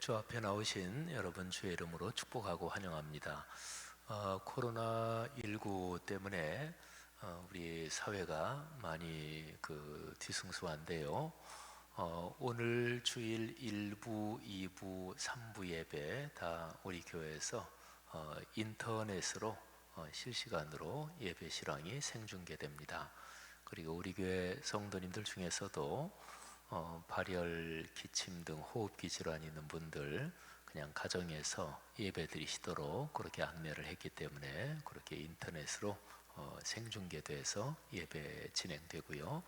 주 앞에 나오신 여러분 주의 이름으로 축복하고 환영합니다. 코로나19 때문에 우리 사회가 많이 뒤숭숭한데요. 오늘 주일 1부, 2부, 3부 예배 다 우리 교회에서 인터넷으로 실시간으로 예배 실황이 생중계됩니다. 그리고 우리 교회 성도님들 중에서도 발열, 기침 등 호흡기 질환이 있는 분들 그냥 가정에서 예배 드리시도록 그렇게 안내를 했기 때문에 그렇게 인터넷으로 생중계돼서 예배 진행되고요.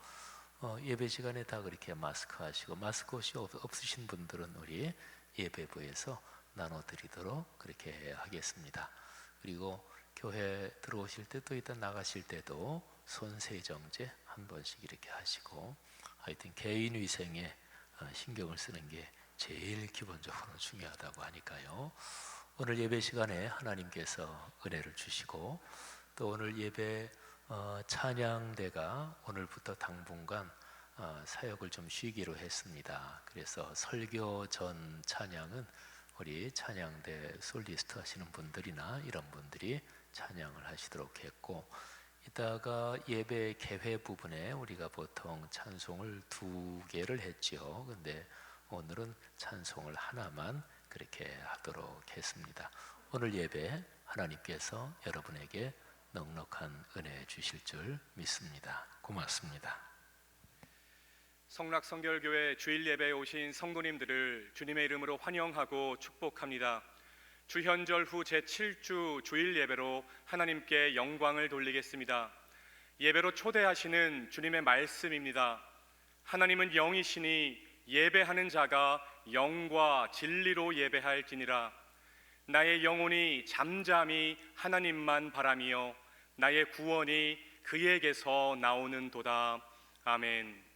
예배 시간에 다 그렇게 마스크 하시고, 마스크 옷이 없으신 분들은 우리 예배부에서 나눠드리도록 그렇게 하겠습니다. 그리고 교회 들어오실 때 또 일단 나가실 때도 손 세정제 한 번씩 이렇게 하시고, 하여튼 개인 위생에 신경을 쓰는 게 제일 기본적으로 중요하다고 하니까요. 오늘 예배 시간에 하나님께서 은혜를 주시고, 또 오늘 예배 찬양대가 오늘부터 당분간 사역을 좀 쉬기로 했습니다. 그래서 설교 전 찬양은 우리 찬양대 솔리스트 하시는 분들이나 이런 분들이 찬양을 하시도록 했고, 이따가 예배 개회 부분에 우리가 보통 찬송을 2개를 했죠. 근데 오늘은 찬송을 하나만 그렇게 하도록 했습니다. 오늘 예배 하나님께서 여러분에게 넉넉한 은혜 주실 줄 믿습니다. 고맙습니다. 성락성결교회 주일 예배에 오신 성도님들을 주님의 이름으로 환영하고 축복합니다. 주현절 후 제7주 주일 예배로 하나님께 영광을 돌리겠습니다. 예배로 초대하시는 주님의 말씀입니다. 하나님은 영이시니 예배하는 자가 영과 진리로 예배할지니라. 나의 영혼이 잠잠히 하나님만 바라며 나의 구원이 그에게서 나오는도다. 아멘.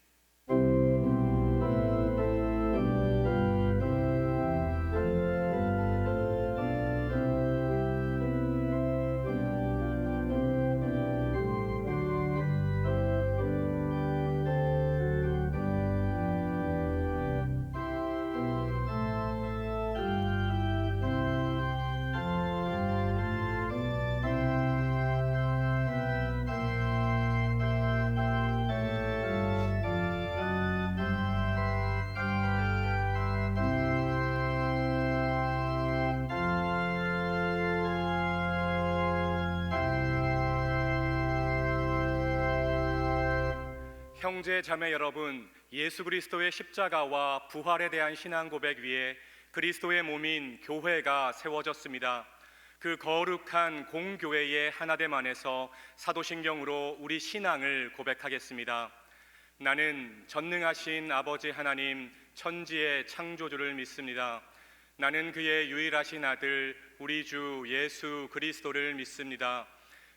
형제 자매 여러분, 예수 그리스도의 십자가와 부활에 대한 신앙 고백 위에 그리스도의 몸인 교회가 세워졌습니다. 그 거룩한 공교회의 하나됨 안에서 사도신경으로 우리 신앙을 고백하겠습니다. 나는 전능하신 아버지 하나님 천지의 창조주를 믿습니다. 나는 그의 유일하신 아들 우리 주 예수 그리스도를 믿습니다.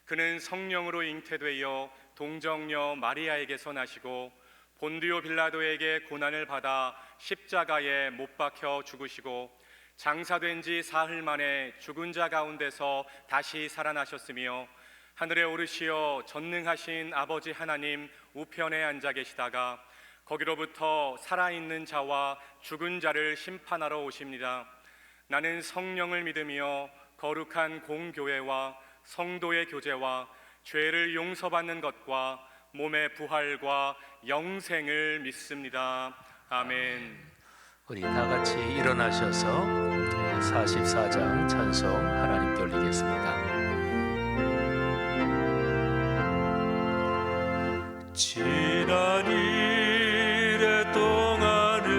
그는 성령으로 잉태되어 동정녀 마리아에게서 나시고 본디오 빌라도에게 고난을 받아 십자가에 못 박혀 죽으시고 장사된 지 사흘 만에 죽은 자 가운데서 다시 살아나셨으며 하늘에 오르시어 전능하신 아버지 하나님 우편에 앉아 계시다가 거기로부터 살아있는 자와 죽은 자를 심판하러 오십니다. 나는 성령을 믿으며 거룩한 공교회와 성도의 교제와 죄를 용서받는 것과 몸의 부활과 영생을 믿습니다. 아멘. 우리 다 같이 일어나셔서 44장 찬송 하나님께 올리겠습니다. 지난 이래 동안에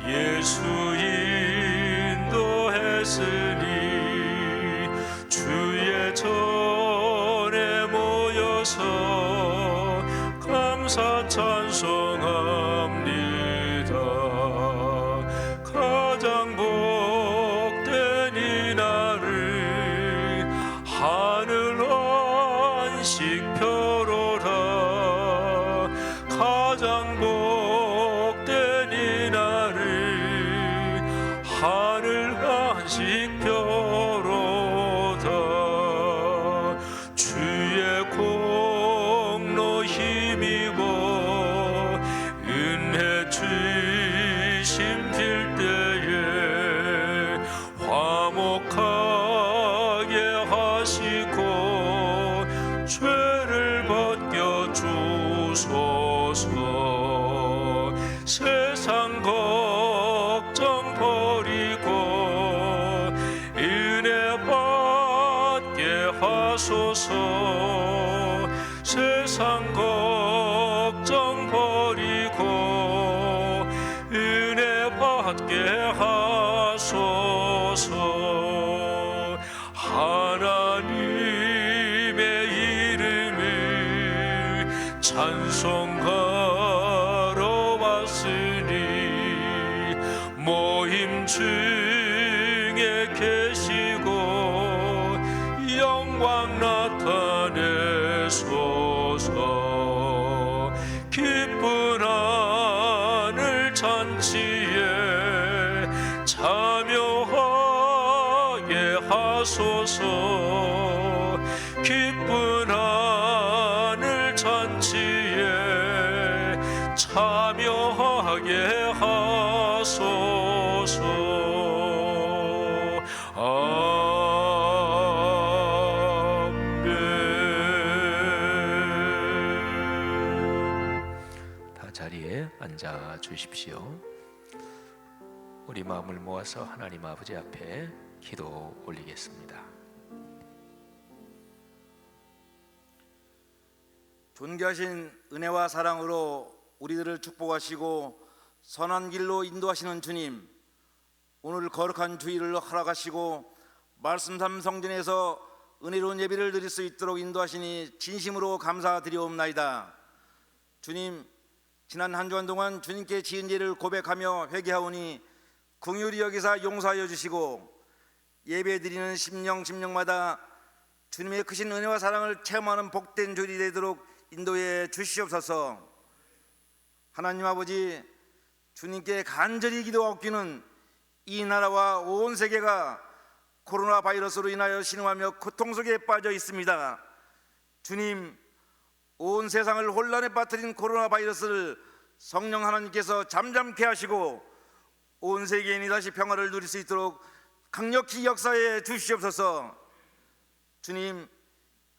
예수 인도했으니 주의 전에 모여서 감사 찬송합니다. 가장 복된 이날을 하늘 안식표로라. 가장 복된 이날을 하늘 안식표로다. 주의 공로 힘입어 은혜 주심 빌 때에 하소서. 세상 걱정 버리고 은혜 받게 하소서. 하나님의 이름을 찬송하러 왔으니 모임 중에 계시고 영광 나타내소서. 기쁜 하늘 잔치에 참여하게 하소서. 기쁜 하늘 잔치에 참여하게 하소서. 아멘. 다 자리에 앉아 주십시오. 우리 마음을 모아서 하나님 아버지 앞에 기도 올리겠습니다. 존귀하신 은혜와 사랑으로 우리들을 축복하시고 선한 길로 인도하시는 주님, 오늘 거룩한 주일을 허락하시고 말씀 삼 성전에서 은혜로운 예배를 드릴 수 있도록 인도하시니 진심으로 감사드리옵나이다. 주님, 지난 한 주간 동안 주님께 지은 죄를 고백하며 회개하오니 긍휼히 여기사 용서하여 주시고 예배 드리는 심령마다 주님의 크신 은혜와 사랑을 체험하는 복된 주일이 되도록 인도해 주시옵소서. 하나님 아버지, 주님께 간절히 기도하옵기는 이 나라와 온 세계가 코로나 바이러스로 인하여 신음하며 고통 속에 빠져 있습니다. 주님, 온 세상을 혼란에 빠뜨린 코로나 바이러스를 성령 하나님께서 잠잠케 하시고 온 세계인이 다시 평화를 누릴 수 있도록 강력히 역사해 주시옵소서. 주님,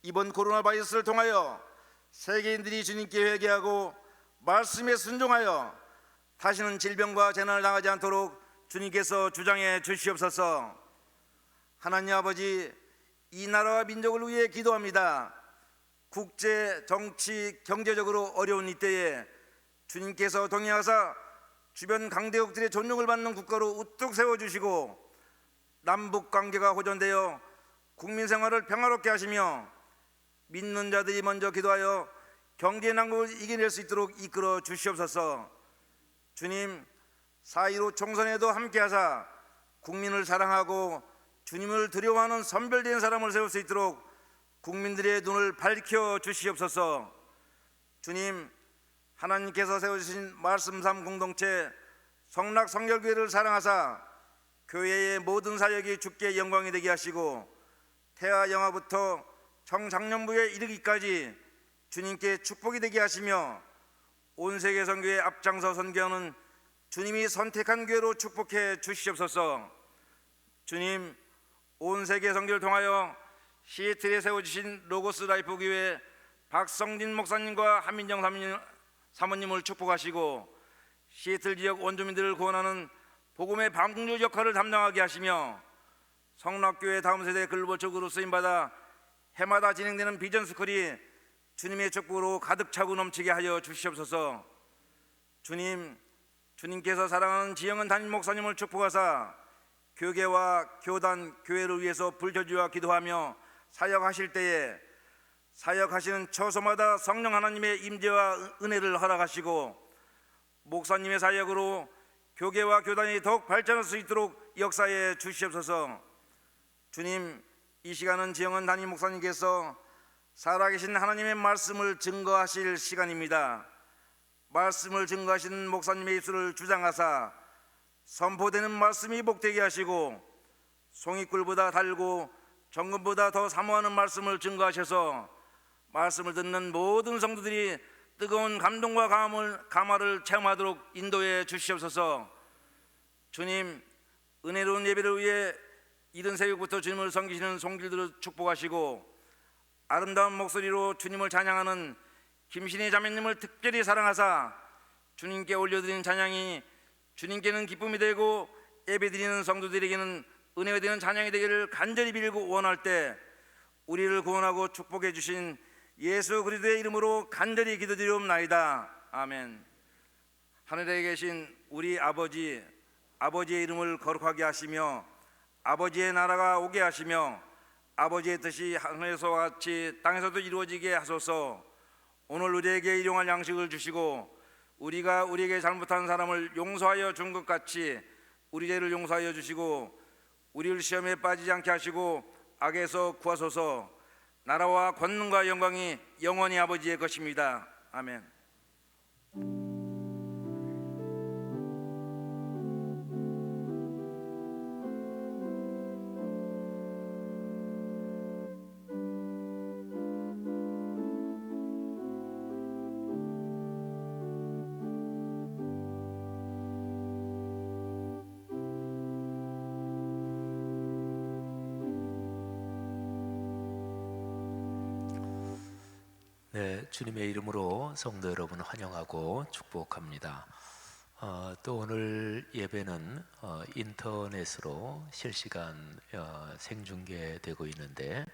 이번 코로나 바이러스를 통하여 세계인들이 주님께 회개하고 말씀에 순종하여 다시는 질병과 재난을 당하지 않도록 주님께서 주장해 주시옵소서. 하나님 아버지, 이 나라와 민족을 위해 기도합니다. 국제, 정치, 경제적으로 어려운 이때에 주님께서 동행하사 주변 강대국들의 존중을 받는 국가로 우뚝 세워주시고 남북 관계가 호전되어 국민 생활을 평화롭게 하시며 믿는 자들이 먼저 기도하여 경제 난국을 이겨낼 수 있도록 이끌어 주시옵소서. 주님, 4.15 총선에도 함께하사 국민을 사랑하고 주님을 두려워하는 선별된 사람을 세울 수 있도록 국민들의 눈을 밝혀 주시옵소서. 주님, 하나님께서 세워주신 말씀 삼 공동체 성락 성결교회를 사랑하사 교회의 모든 사역이 주께 영광이 되게 하시고 태아 영아부터 청장년부에 이르기까지 주님께 축복이 되게 하시며 온 세계 선교에 앞장서 선교하는 주님이 선택한 교회로 축복해 주시옵소서. 주님, 온 세계 선교를 통하여 시애틀에 세워주신 로고스 라이프 교회 박성진 목사님과 한민정 사모님을 축복하시고 시애틀 지역 원주민들을 구원하는 복음의 방주 역할을 담당하게 하시며 성락교회 다음 세대 글로벌적으로 쓰임받아 해마다 진행되는 비전 스쿨이 주님의 축복으로 가득 차고 넘치게 하여 주시옵소서. 주님, 주님께서 사랑하는 지영은 담임 목사님을 축복하사 교계와 교단, 교회를 위해서 불교지와 기도하며 사역하실 때에 사역하시는 처소마다 성령 하나님의 임재와 은혜를 허락하시고 목사님의 사역으로 교계와 교단이 더욱 발전할 수 있도록 역사해 주시옵소서. 주님, 이 시간은 지영은 담임 목사님께서 살아계신 하나님의 말씀을 증거하실 시간입니다. 말씀을 증거하시는 목사님의 입술을 주장하사 선포되는 말씀이 복되게 하시고 송이꿀보다 달고 정금보다 더 사모하는 말씀을 증거하셔서 말씀을 듣는 모든 성도들이 뜨거운 감동과 감화를 체험하도록 인도해 주시옵소서. 주님, 은혜로운 예배를 위해 이른 새벽부터 주님을 섬기시는 송길들을 축복하시고 아름다운 목소리로 주님을 찬양하는 김신희 자매님을 특별히 사랑하사 주님께 올려드리는 찬양이 주님께는 기쁨이 되고 예배드리는 성도들에게는 은혜가 되는 찬양이 되기를 간절히 빌고 원할 때 우리를 구원하고 축복해 주신 예수 그리스도의 이름으로 간절히 기도드리옵나이다. 아멘. 하늘에 계신 우리 아버지, 아버지의 이름을 거룩하게 하시며 아버지의 나라가 오게 하시며 아버지의 뜻이 하늘에서와 같이 땅에서도 이루어지게 하소서. 오늘 우리에게 일용할 양식을 주시고 우리가 우리에게 잘못한 사람을 용서하여 준 것 같이 우리 죄를 용서하여 주시고 우리를 시험에 빠지지 않게 하시고 악에서 구하소서. 나라와 권능과 영광이 영원히 아버지의 것입니다. 아멘. 네, 주님의 이름으로 성도 여러분 환영하고 축복합니다. 또 오늘 예배는 인터넷으로 실시간 생중계되고 있는데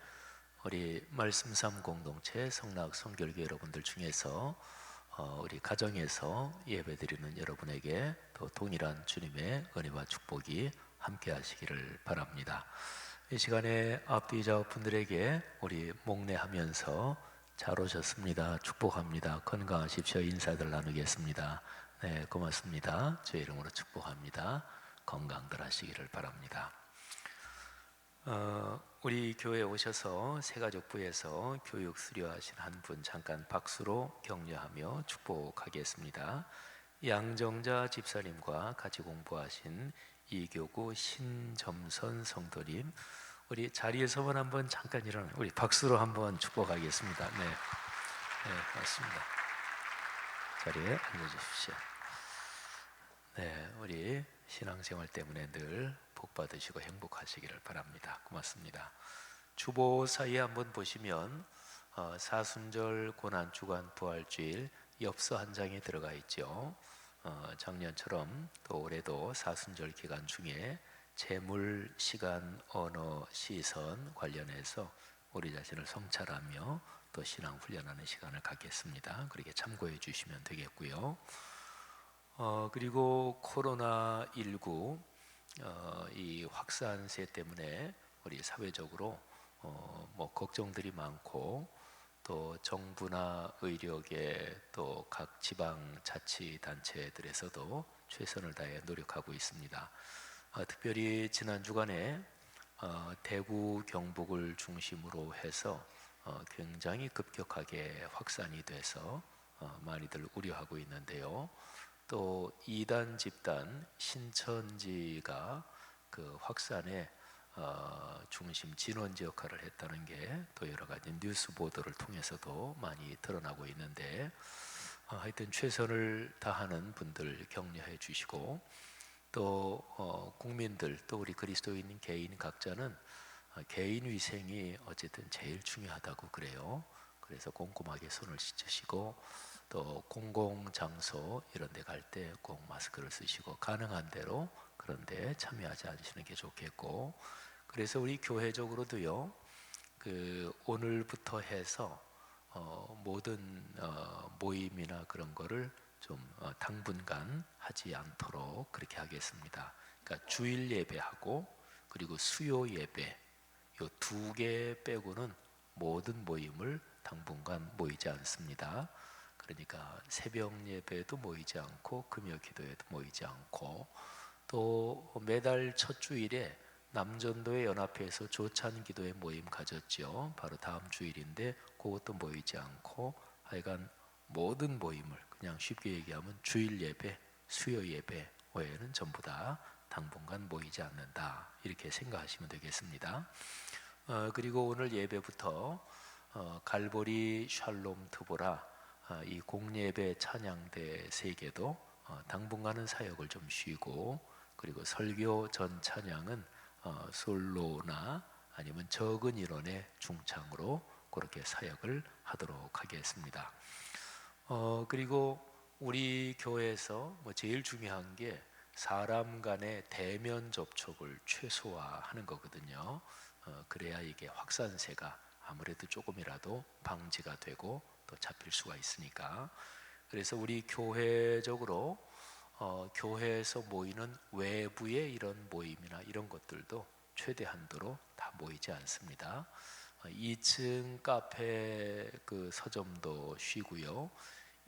우리 말씀 삶 공동체 성락 성결교 여러분들 중에서 우리 가정에서 예배드리는 여러분에게 또 동일한 주님의 은혜와 축복이 함께 하시기를 바랍니다. 이 시간에 앞뒤 좌우분들에게 우리 목례하면서 잘 오셨습니다. 축복합니다. 건강하십시오. 인사들 나누겠습니다. 네, 고맙습니다. 제 이름으로 축복합니다. 건강들 하시기를 바랍니다. 우리 교회에 오셔서 새가족부에서 교육 수료하신 한 분 잠깐 박수로 격려하며 축복하겠습니다. 양정자 집사님과 같이 공부하신 이교구 신점선 성도님, 우리 자리에서만 한번 잠깐 일어나 우리 박수로 한번 축복하겠습니다. 네, 맞습니다. 자리에 앉아주십시오. 네, 우리 신앙생활 때문에 늘 복 받으시고 행복하시기를 바랍니다. 고맙습니다. 주보 사이에 한번 보시면 사순절 고난주간 부활주일 엽서 한 장에 들어가 있죠. 작년처럼 또 올해도 사순절 기간 중에 재물, 시간, 언어, 시선 관련해서 우리 자신을 성찰하며 또 신앙 훈련하는 시간을 갖겠습니다. 그렇게 참고해 주시면 되겠고요. 그리고 코로나19 이 확산세 때문에 우리 사회적으로 뭐 걱정들이 많고 또 정부나 의료계 또 각 지방 자치단체들에서도 최선을 다해 노력하고 있습니다. 특별히 지난 주간에 대구 경북을 중심으로 해서 굉장히 급격하게 확산이 돼서 많이들 우려하고 있는데요. 또 2단 집단 신천지가 그 확산의 중심 진원지 역할을 했다는 게 또 여러 가지 뉴스 보도를 통해서도 많이 드러나고 있는데 하여튼 최선을 다하는 분들 격려해 주시고 또 국민들 또 우리 그리스도인 개인 각자는 개인 위생이 어쨌든 제일 중요하다고 그래요. 그래서 꼼꼼하게 손을 씻으시고 또 공공장소 이런 데 갈 때 꼭 마스크를 쓰시고 가능한 대로 그런 데 참여하지 않으시는 게 좋겠고, 그래서 우리 교회적으로도요 그 오늘부터 해서 모든 모임이나 그런 거를 좀 당분간 하지 않도록 그렇게 하겠습니다. 그러니까 주일 예배하고 그리고 수요 예배 요 두 개 빼고는 모든 모임을 당분간 모이지 않습니다. 그러니까 새벽 예배도 모이지 않고 금요 기도에도 모이지 않고 또 매달 첫 주일에 남전도의 연합회에서 조찬 기도회 모임 가졌죠. 바로 다음 주일인데 그것도 모이지 않고 하여간 모든 모임을 그냥 쉽게 얘기하면 주일 예배, 수요 예배 외에는 전부 다 당분간 모이지 않는다 이렇게 생각하시면 되겠습니다. 그리고 오늘 예배부터 갈보리 샬롬 트보라 이 공예배 찬양대 3개도 당분간은 사역을 좀 쉬고, 그리고 설교 전 찬양은 솔로나 아니면 적은 인원의 중창으로 그렇게 사역을 하도록 하겠습니다. 그리고 우리 교회에서 뭐 제일 중요한 게 사람 간의 대면 접촉을 최소화하는 거거든요. 그래야 이게 확산세가 아무래도 조금이라도 방지가 되고 또 잡힐 수가 있으니까. 그래서 우리 교회적으로 교회에서 모이는 외부의 이런 모임이나 이런 것들도 최대 한도로 다 모이지 않습니다. 2층 카페 그 서점도 쉬고요.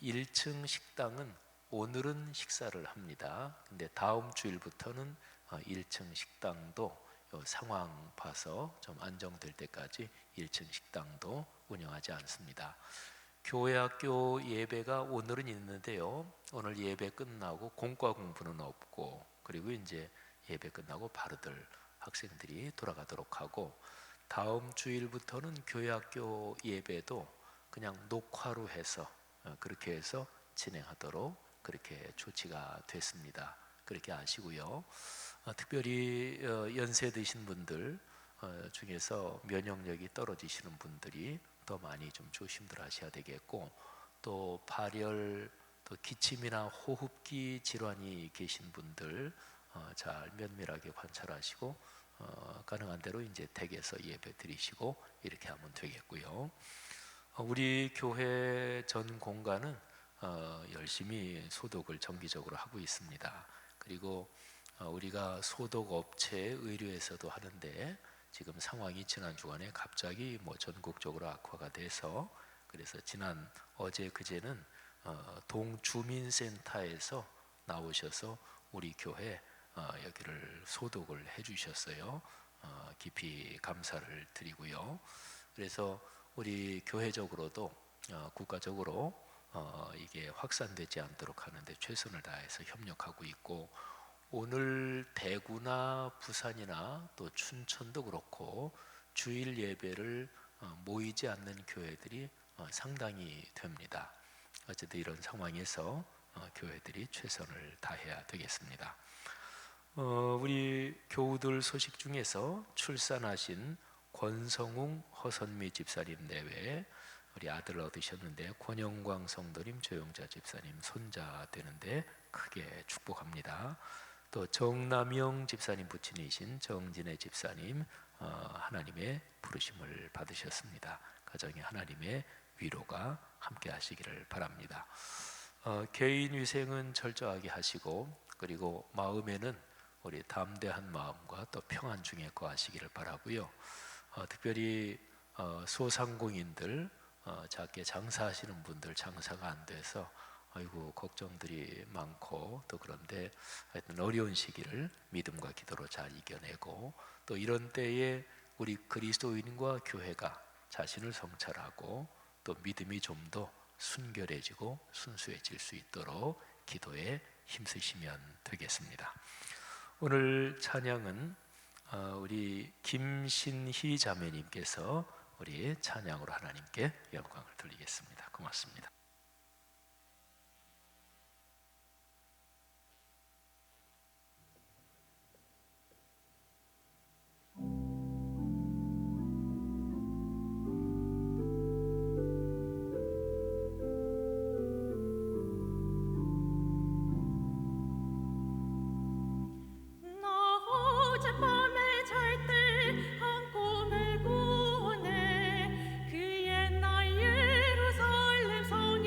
1층 식당은 오늘은 식사를 합니다. 근데 다음 주일부터는 1층 식당도 상황 봐서 좀 안정될 때까지 1층 식당도 운영하지 않습니다. 교회 학교 예배가 오늘은 있는데요. 오늘 예배 끝나고 공과 공부는 없고, 그리고 이제 예배 끝나고 바로들 학생들이 돌아가도록 하고, 다음 주일부터는 교회 학교 예배도 그냥 녹화로 해서 그렇게 해서 진행하도록 그렇게 조치가 됐습니다. 그렇게 아시고요. 특별히 연세 드신 분들 중에서 면역력이 떨어지시는 분들이 더 많이 좀 조심들 하셔야 되겠고, 또 발열, 또 기침이나 호흡기 질환이 계신 분들 잘 면밀하게 관찰하시고 가능한 대로 이제 댁에서 예배 드리시고 이렇게 하면 되겠고요. 우리 교회 전 공간은 열심히 소독을 정기적으로 하고 있습니다. 그리고 우리가 소독 업체 의료에서도 하는데, 지금 상황이 지난 주간에 갑자기 전국적으로 악화가 돼서, 그래서 지난 어제 그제는 동주민센터에서 나오셔서 우리 교회 여기를 소독을 해주셨어요. 깊이 감사를 드리고요. 그래서 우리 교회적으로도 국가적으로 이게 확산되지 않도록 하는데 최선을 다해서 협력하고 있고, 오늘 대구나 부산이나 또 춘천도 그렇고 주일 예배를 모이지 않는 교회들이 상당히 됩니다. 어쨌든 이런 상황에서 교회들이 최선을 다해야 되겠습니다. 우리 교우들 소식 중에서 출산하신 권성웅 허선미 집사님 내외 우리 아들 얻으셨는데, 권영광 성도님, 조영자 집사님 손자 되는데 크게 축복합니다. 또 정남영 집사님 부친이신 정진애 집사님 하나님의 부르심을 받으셨습니다. 가정에 하나님의 위로가 함께 하시기를 바랍니다. 개인 위생은 철저하게 하시고, 그리고 마음에는 우리 담대한 마음과 또 평안 중에 거하시기를 바라고요. 특별히 소상공인들, 작게 장사하시는 분들 장사가 안 돼서 아이고 걱정들이 많고, 또 그런데 하여튼 어려운 시기를 믿음과 기도로 잘 이겨내고, 또 이런 때에 우리 그리스도인과 교회가 자신을 성찰하고 또 믿음이 좀 더 순결해지고 순수해질 수 있도록 기도에 힘쓰시면 되겠습니다. 오늘 찬양은 우리 김신희 자매님께서 우리 찬양으로 하나님께 영광을 돌리겠습니다. 고맙습니다. 그 옛날 예루살렘 성에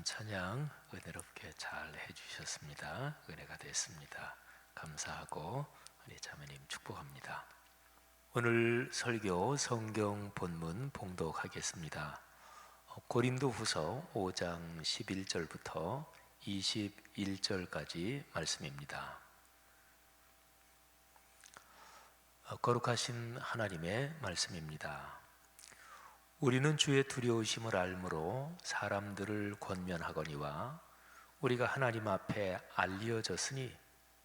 찬양 은혜롭게 잘 해주셨습니다. 은혜가 됐습니다. 감사하고 우리 자매님 축복합니다. 오늘 설교 성경 본문 봉독하겠습니다. 고린도후서 5장 11절부터 21절까지 말씀입니다. 거룩하신 하나님의 말씀입니다. 우리는 주의 두려우심을 알므로 사람들을 권면하거니와 우리가 하나님 앞에 알려졌으니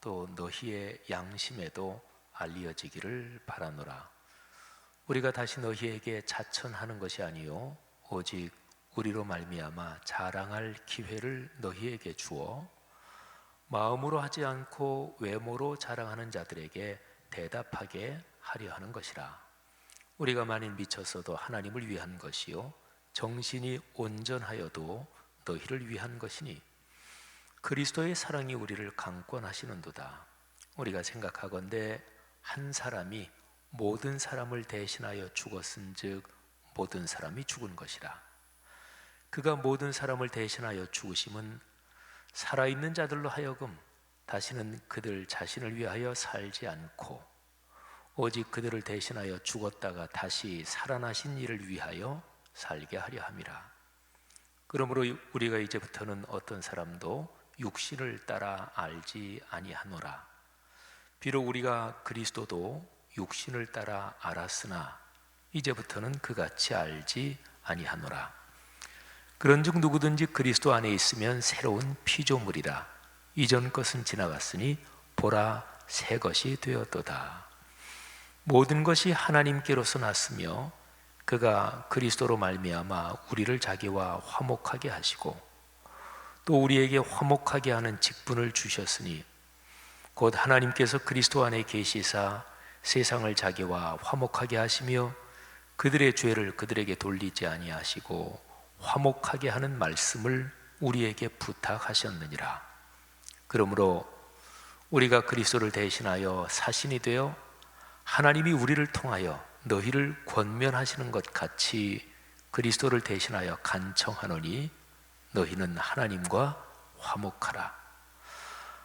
또 너희의 양심에도 알려지기를 바라노라. 우리가 다시 너희에게 자천하는 것이 아니요 오직 우리로 말미암아 자랑할 기회를 너희에게 주어 마음으로 하지 않고 외모로 자랑하는 자들에게 대답하게 하려 하는 것이라. 우리가 만일 미쳤어도 하나님을 위한 것이요 정신이 온전하여도 너희를 위한 것이니 그리스도의 사랑이 우리를 강권하시는도다. 우리가 생각하건대 한 사람이 모든 사람을 대신하여 죽었은즉 모든 사람이 죽은 것이라. 그가 모든 사람을 대신하여 죽으심은 살아있는 자들로 하여금 다시는 그들 자신을 위하여 살지 않고 오직 그들을 대신하여 죽었다가 다시 살아나신 이를 위하여 살게 하려 함이라. 그러므로 우리가 이제부터는 어떤 사람도 육신을 따라 알지 아니하노라. 비록 우리가 그리스도도 육신을 따라 알았으나 이제부터는 그같이 알지 아니하노라. 그런즉 누구든지 그리스도 안에 있으면 새로운 피조물이라. 이전 것은 지나갔으니 보라 새 것이 되었도다. 모든 것이 하나님께로서 났으며 그가 그리스도로 말미암아 우리를 자기와 화목하게 하시고 또 우리에게 화목하게 하는 직분을 주셨으니 곧 하나님께서 그리스도 안에 계시사 세상을 자기와 화목하게 하시며 그들의 죄를 그들에게 돌리지 아니하시고 화목하게 하는 말씀을 우리에게 부탁하셨느니라. 그러므로 우리가 그리스도를 대신하여 사신이 되어 하나님이 우리를 통하여 너희를 권면하시는 것 같이 그리스도를 대신하여 간청하노니 너희는 하나님과 화목하라.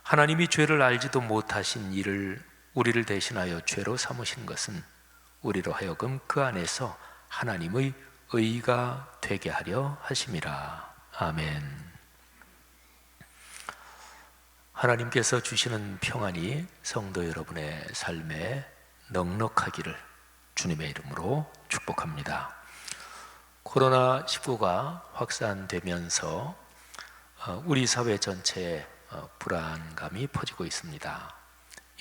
하나님이 죄를 알지도 못하신 이를 우리를 대신하여 죄로 삼으신 것은 우리로 하여금 그 안에서 하나님의 의가 되게 하려 하심이라. 아멘. 하나님께서 주시는 평안이 성도 여러분의 삶에 넉넉하기를 주님의 이름으로 축복합니다. 코로나19가 확산되면서 우리 사회 전체에 불안감이 퍼지고 있습니다.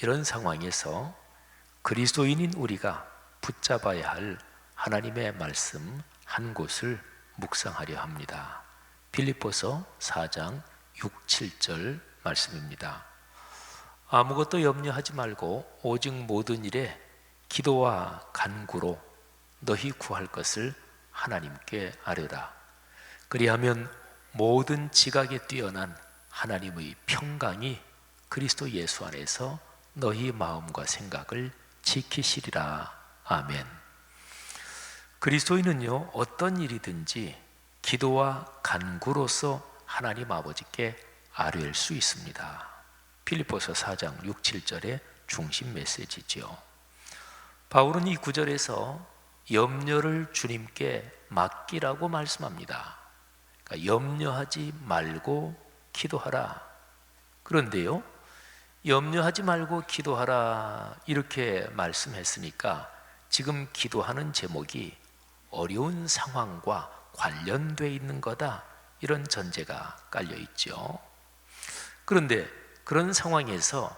이런 상황에서 그리스도인인 우리가 붙잡아야 할 하나님의 말씀 한 곳을 묵상하려 합니다. 빌립보서 4장 6, 7절 말씀입니다. 아무것도 염려하지 말고 오직 모든 일에 기도와 간구로 너희 구할 것을 하나님께 아뢰라. 그리하면 모든 지각에 뛰어난 하나님의 평강이 그리스도 예수 안에서 너희 마음과 생각을 지키시리라. 아멘. 그리스도인은요, 어떤 일이든지 기도와 간구로서 하나님 아버지께 아뢰일 수 있습니다. 빌립보서 4장 6, 7절의 중심 메시지죠. 바울은 이 구절에서 염려를 주님께 맡기라고 말씀합니다. 그러니까 염려하지 말고 기도하라. 그런데요, 염려하지 말고 기도하라 이렇게 말씀했으니까 지금 기도하는 제목이 어려운 상황과 관련되어 있는 거다, 이런 전제가 깔려 있죠. 그런데 그런 상황에서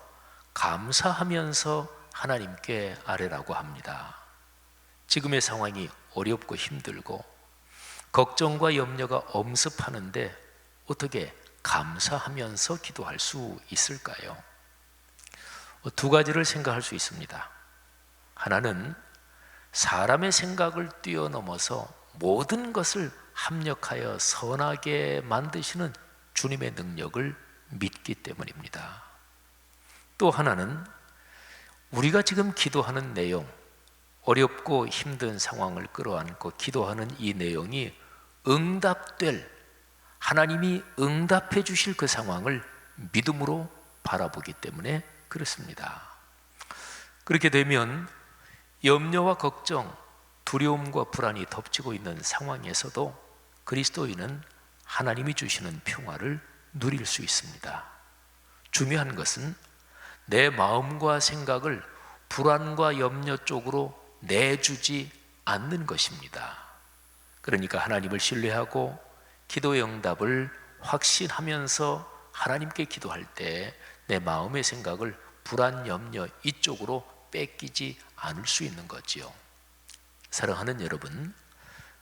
감사하면서 하나님께 아뢰라고 합니다. 지금의 상황이 어렵고 힘들고 걱정과 염려가 엄습하는데 어떻게 감사하면서 기도할 수 있을까요? 두 가지를 생각할 수 있습니다. 하나는 사람의 생각을 뛰어넘어서 모든 것을 합력하여 선하게 만드시는 주님의 능력을 믿기 때문입니다. 또 하나는 우리가 지금 기도하는 내용, 어렵고 힘든 상황을 끌어안고 기도하는 이 내용이 응답될 하나님이 응답해 주실 그 상황을 믿음으로 바라보기 때문에 그렇습니다. 그렇게 되면 염려와 걱정, 두려움과 불안이 덮치고 있는 상황에서도 그리스도인은 하나님이 주시는 평화를 누릴 수 있습니다. 중요한 것은 내 마음과 생각을 불안과 염려 쪽으로 내주지 않는 것입니다. 그러니까 하나님을 신뢰하고 기도의 응답을 확신하면서 하나님께 기도할 때 내 마음의 생각을 불안, 염려 이쪽으로 뺏기지 않을 수 있는 거지요. 사랑하는 여러분,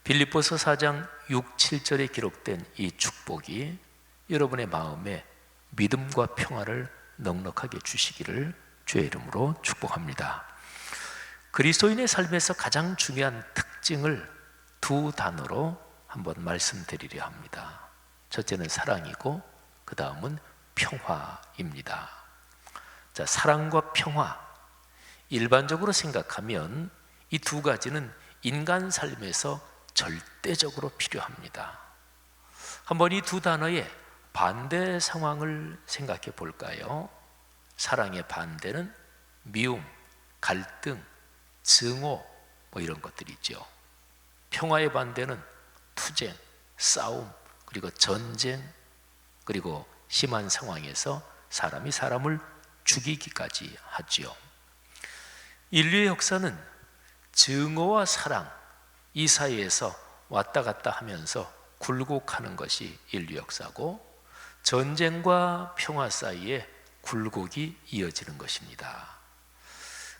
빌립보서 4장 6, 7절에 기록된 이 축복이 여러분의 마음에 믿음과 평화를 넉넉하게 주시기를 주의 이름으로 축복합니다. 그리스도인의 삶에서 가장 중요한 특징을 두 단어로 한번 말씀드리려 합니다. 첫째는 사랑이고 그 다음은 평화입니다. 자, 사랑과 평화, 일반적으로 생각하면 이 두 가지는 인간 삶에서 절대적으로 필요합니다. 한번 이 두 단어의 반대 상황을 생각해 볼까요? 사랑의 반대는 미움, 갈등, 증오 이런 것들이죠. 평화의 반대는 투쟁, 싸움, 그리고 전쟁, 그리고 심한 상황에서 사람이 사람을 죽이기까지 하지요. 인류의 역사는 증오와 사랑 이 사이에서 왔다 갔다 하면서 굴곡하는 것이 인류 역사고, 전쟁과 평화 사이에 굴곡이 이어지는 것입니다.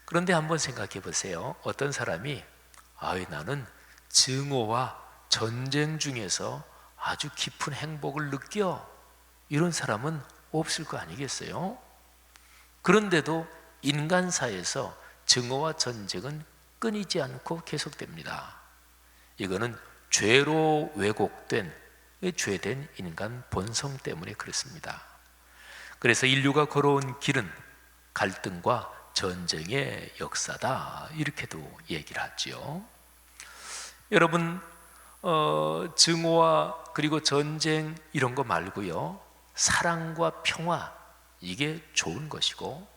그런데 한번 생각해 보세요. 어떤 사람이 나는 증오와 전쟁 중에서 아주 깊은 행복을 느껴, 이런 사람은 없을 거 아니겠어요? 그런데도 인간사에서 증오와 전쟁은 끊이지 않고 계속됩니다. 이거는 죄로 왜곡된, 죄된 인간 본성 때문에 그렇습니다. 그래서 인류가 걸어온 길은 갈등과 전쟁의 역사다, 이렇게도 얘기를 하지요. 여러분, 증오와 그리고 전쟁 이런 거 말고요, 사랑과 평화, 이게 좋은 것이고,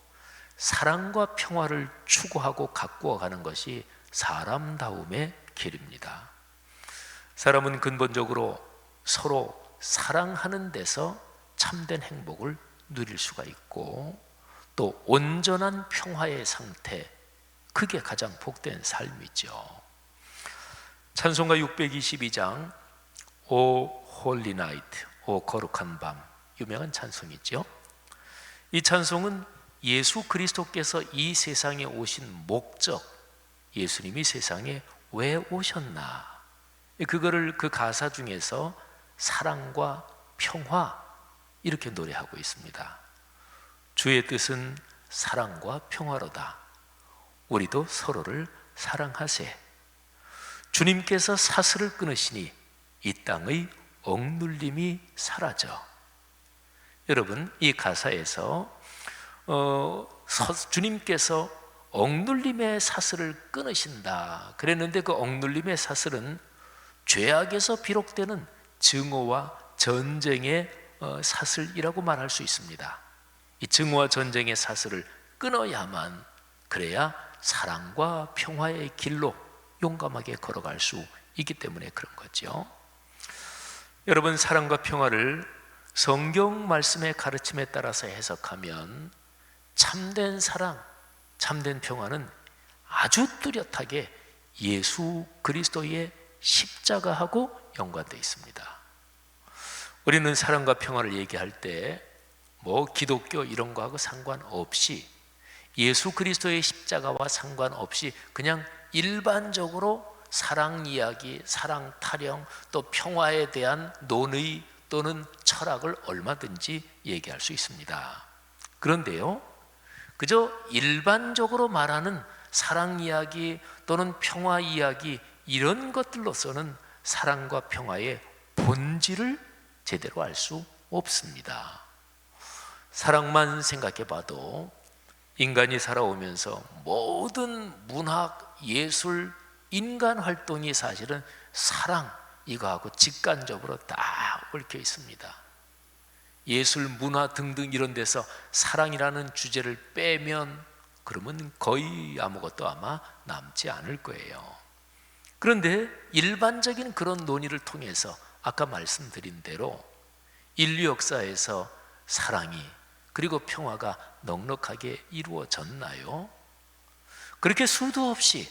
사랑과 평화를 추구하고 가꾸어 가는 것이 사람다움의 길입니다. 사람은 근본적으로 서로 사랑하는 데서 참된 행복을 누릴 수가 있고, 또 온전한 평화의 상태, 그게 가장 복된 삶이죠. 찬송가 622장 오 홀리 나이트, 오 거룩한 밤, 유명한 찬송이죠. 이 찬송은 예수 그리스도께서 이 세상에 오신 목적, 예수님이 세상에 왜 오셨나, 그거를 그 가사 중에서 사랑과 평화 이렇게 노래하고 있습니다. 주의 뜻은 사랑과 평화로다. 우리도 서로를 사랑하세. 주님께서 사슬을 끊으시니 이 땅의 억눌림이 사라져. 여러분, 이 가사에서 주님께서 억눌림의 사슬을 끊으신다 그랬는데, 그 억눌림의 사슬은 죄악에서 비록되는 증오와 전쟁의 사슬이라고 말할 수 있습니다. 이 증오와 전쟁의 사슬을 끊어야만, 그래야 사랑과 평화의 길로 용감하게 걸어갈 수 있기 때문에 그런 거죠. 여러분, 사랑과 평화를 성경 말씀의 가르침에 따라서 해석하면 참된 사랑, 참된 평화는 아주 뚜렷하게 예수 그리스도의 십자가하고 연관되어 있습니다. 우리는 사랑과 평화를 얘기할 때 기독교 이런 거하고 상관없이, 예수 그리스도의 십자가와 상관없이 그냥 일반적으로 사랑 이야기, 사랑 타령, 또 평화에 대한 논의 또는 철학을 얼마든지 얘기할 수 있습니다. 그런데요, 그저 일반적으로 말하는 사랑 이야기 또는 평화 이야기, 이런 것들로서는 사랑과 평화의 본질을 제대로 알 수 없습니다. 사랑만 생각해 봐도 인간이 살아오면서 모든 문학, 예술, 인간 활동이 사실은 사랑, 이거하고 직간접으로 다 얽혀 있습니다. 예술, 문화 등등 이런 데서 사랑이라는 주제를 빼면 그러면 거의 아무것도 아마 남지 않을 거예요. 그런데 일반적인 그런 논의를 통해서 아까 말씀드린 대로 인류 역사에서 사랑이 그리고 평화가 넉넉하게 이루어졌나요? 그렇게 수도 없이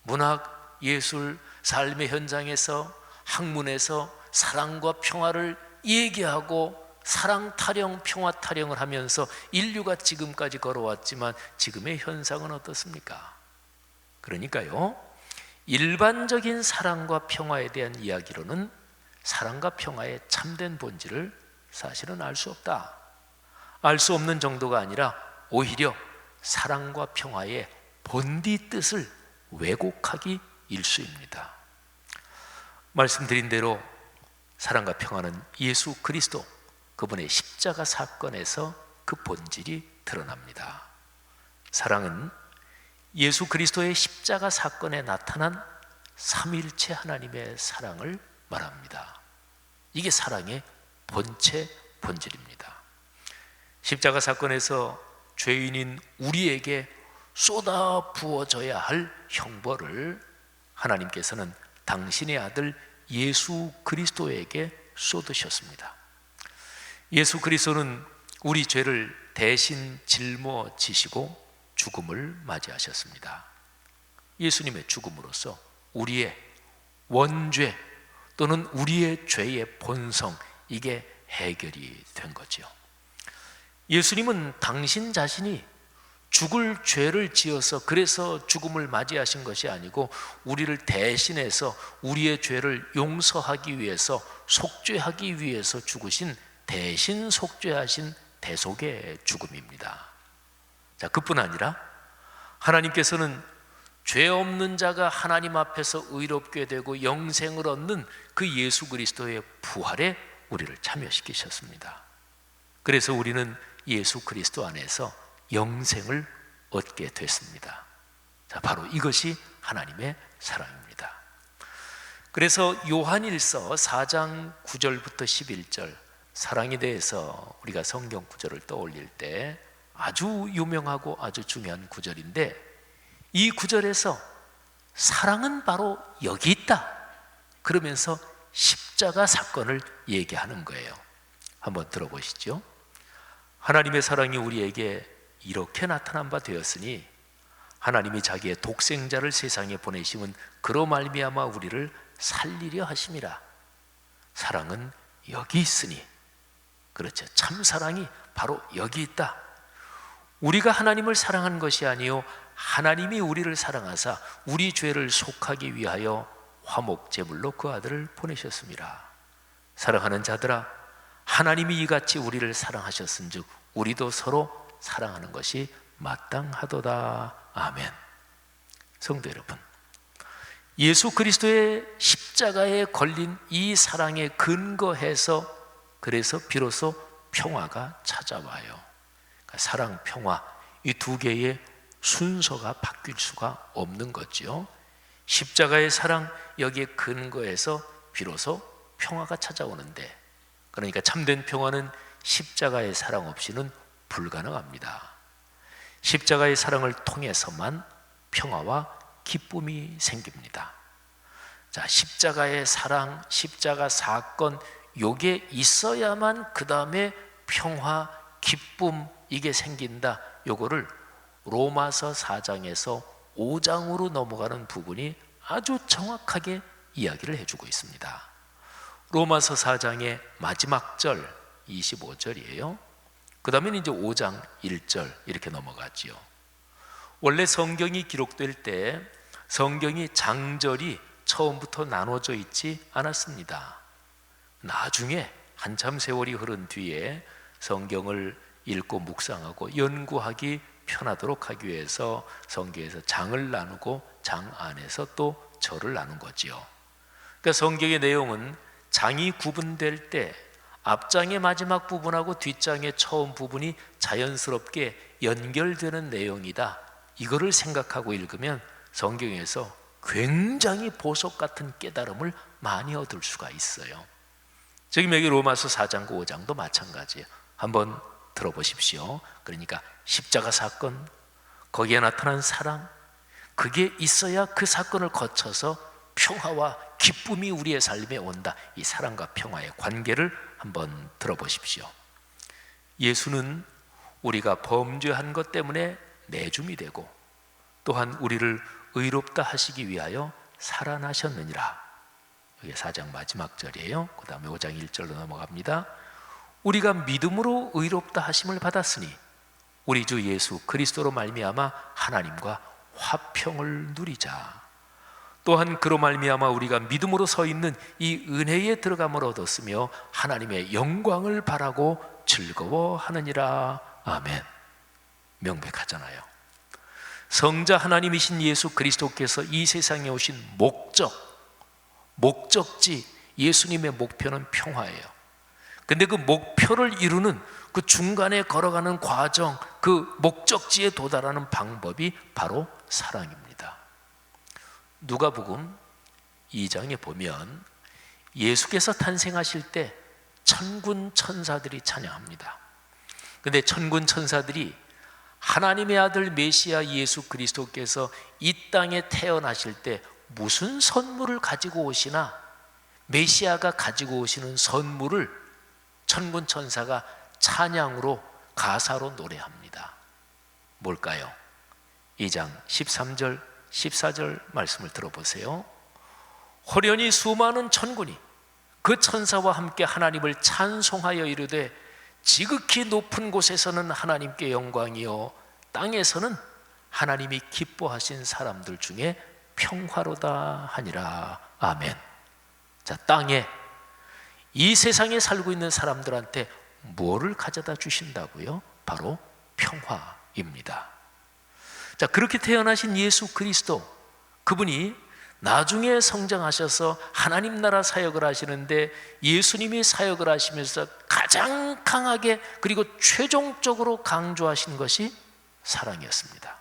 문학, 예술, 삶의 현장에서 학문에서 사랑과 평화를 얘기하고 사랑 타령, 평화 타령을 하면서 인류가 지금까지 걸어왔지만 지금의 현상은 어떻습니까? 그러니까요, 일반적인 사랑과 평화에 대한 이야기로는 사랑과 평화의 참된 본질을 사실은 알 수 없다. 알 수 없는 정도가 아니라 오히려 사랑과 평화의 본디 뜻을 왜곡하기 일쑤입니다. 말씀드린 대로 사랑과 평화는 예수 그리스도 그분의 십자가 사건에서 그 본질이 드러납니다. 사랑은 예수 그리스도의 십자가 사건에 나타난 삼위일체 하나님의 사랑을 말합니다. 이게 사랑의 본체, 본질입니다. 십자가 사건에서 죄인인 우리에게 쏟아 부어져야 할 형벌을 하나님께서는 당신의 아들 예수 그리스도에게 쏟으셨습니다. 예수 그리스도는 우리 죄를 대신 짊어지시고 죽음을 맞이하셨습니다. 예수님의 죽음으로써 우리의 원죄 또는 우리의 죄의 본성, 이게 해결이 된 거죠. 예수님은 당신 자신이 죽을 죄를 지어서 그래서 죽음을 맞이하신 것이 아니고 우리를 대신해서 우리의 죄를 용서하기 위해서, 속죄하기 위해서 죽으신 대신 속죄하신 대속의 죽음입니다. 자, 그뿐 아니라 하나님께서는 죄 없는 자가 하나님 앞에서 의롭게 되고 영생을 얻는 그 예수 그리스도의 부활에 우리를 참여시키셨습니다. 그래서 우리는 예수 그리스도 안에서 영생을 얻게 됐습니다. 자, 바로 이것이 하나님의 사랑입니다. 그래서 요한일서 4장 9절부터 11절, 사랑에 대해서 우리가 성경 구절을 떠올릴 때 아주 유명하고 아주 중요한 구절인데, 이 구절에서 사랑은 바로 여기 있다 그러면서 십자가 사건을 얘기하는 거예요. 한번 들어보시죠. 하나님의 사랑이 우리에게 이렇게 나타난 바 되었으니 하나님이 자기의 독생자를 세상에 보내심은 그로 말미암아 우리를 살리려 하심이라. 사랑은 여기 있으니, 그렇죠, 참 사랑이 바로 여기 있다. 우리가 하나님을 사랑한 것이 아니요 하나님이 우리를 사랑하사 우리 죄를 속하기 위하여 화목제물로 그 아들을 보내셨습니다. 사랑하는 자들아, 하나님이 이같이 우리를 사랑하셨은즉 우리도 서로 사랑하는 것이 마땅하도다. 아멘. 성도 여러분, 예수 그리스도의 십자가에 걸린 이 사랑에 근거해서 그래서 비로소 평화가 찾아와요. 그러니까 사랑, 평화, 이 두 개의 순서가 바뀔 수가 없는 거죠. 십자가의 사랑, 여기에 근거해서 비로소 평화가 찾아오는데, 그러니까 참된 평화는 십자가의 사랑 없이는 불가능합니다. 십자가의 사랑을 통해서만 평화와 기쁨이 생깁니다. 자, 십자가의 사랑, 십자가 사건, 요게 있어야만 그 다음에 평화, 기쁨, 이게 생긴다. 요거를 로마서 4장에서 5장으로 넘어가는 부분이 아주 정확하게 이야기를 해주고 있습니다. 로마서 4장의 마지막 절 25절이에요. 그 다음에 이제 5장 1절 이렇게 넘어가지요. 원래 성경이 기록될 때 성경이 장절이 처음부터 나눠져 있지 않았습니다. 나중에 한참 세월이 흐른 뒤에 성경을 읽고 묵상하고 연구하기 편하도록 하기 위해서 성경에서 장을 나누고 장 안에서 또 절을 나눈 거지요. 그러니까 성경의 내용은 장이 구분될 때 앞장의 마지막 부분하고 뒷장의 처음 부분이 자연스럽게 연결되는 내용이다, 이거를 생각하고 읽으면 성경에서 굉장히 보석 같은 깨달음을 많이 얻을 수가 있어요. 지금 여기 로마서 4장 5장도 마찬가지예요. 한번 들어보십시오. 그러니까 십자가 사건, 거기에 나타난 사랑, 그게 있어야 그 사건을 거쳐서 평화와 기쁨이 우리의 삶에 온다. 이 사랑과 평화의 관계를 한번 들어보십시오. 예수는 우리가 범죄한 것 때문에 내줌이 되고 또한 우리를 의롭다 하시기 위하여 살아나셨느니라. 이게 4장 마지막 절이에요. 그 다음에 5장 1절로 넘어갑니다. 우리가 믿음으로 의롭다 하심을 받았으니 우리 주 예수 그리스도로 말미암아 하나님과 화평을 누리자. 또한 그로 말미암아 우리가 믿음으로 서 있는 이 은혜에 들어감을 얻었으며 하나님의 영광을 바라고 즐거워하느니라. 아멘. 명백하잖아요. 성자 하나님이신 예수 그리스도께서 이 세상에 오신 목적지, 예수님의 목표는 평화예요. 근데 그 목표를 이루는 그 중간에 걸어가는 과정, 그 목적지에 도달하는 방법이 바로 사랑입니다. 누가복음 2장에 보면 예수께서 탄생하실 때 천군 천사들이 찬양합니다. 근데 천군 천사들이 하나님의 아들 메시아 예수 그리스도께서 이 땅에 태어나실 때 무슨 선물을 가지고 오시나, 메시아가 가지고 오시는 선물을 천군 천사가 찬양으로 가사로 노래합니다. 뭘까요? 2장 13절 14절 말씀을 들어보세요. 호련히 수많은 천군이 그 천사와 함께 하나님을 찬송하여 이르되 지극히 높은 곳에서는 하나님께 영광이요 땅에서는 하나님이 기뻐하신 사람들 중에 평화로다 하니라. 아멘. 자, 땅에 이 세상에 살고 있는 사람들한테 뭐를 가져다 주신다고요? 바로 평화입니다. 자, 그렇게 태어나신 예수 그리스도, 그분이 나중에 성장하셔서 하나님 나라 사역을 하시는데 예수님이 사역을 하시면서 가장 강하게 그리고 최종적으로 강조하신 것이 사랑이었습니다.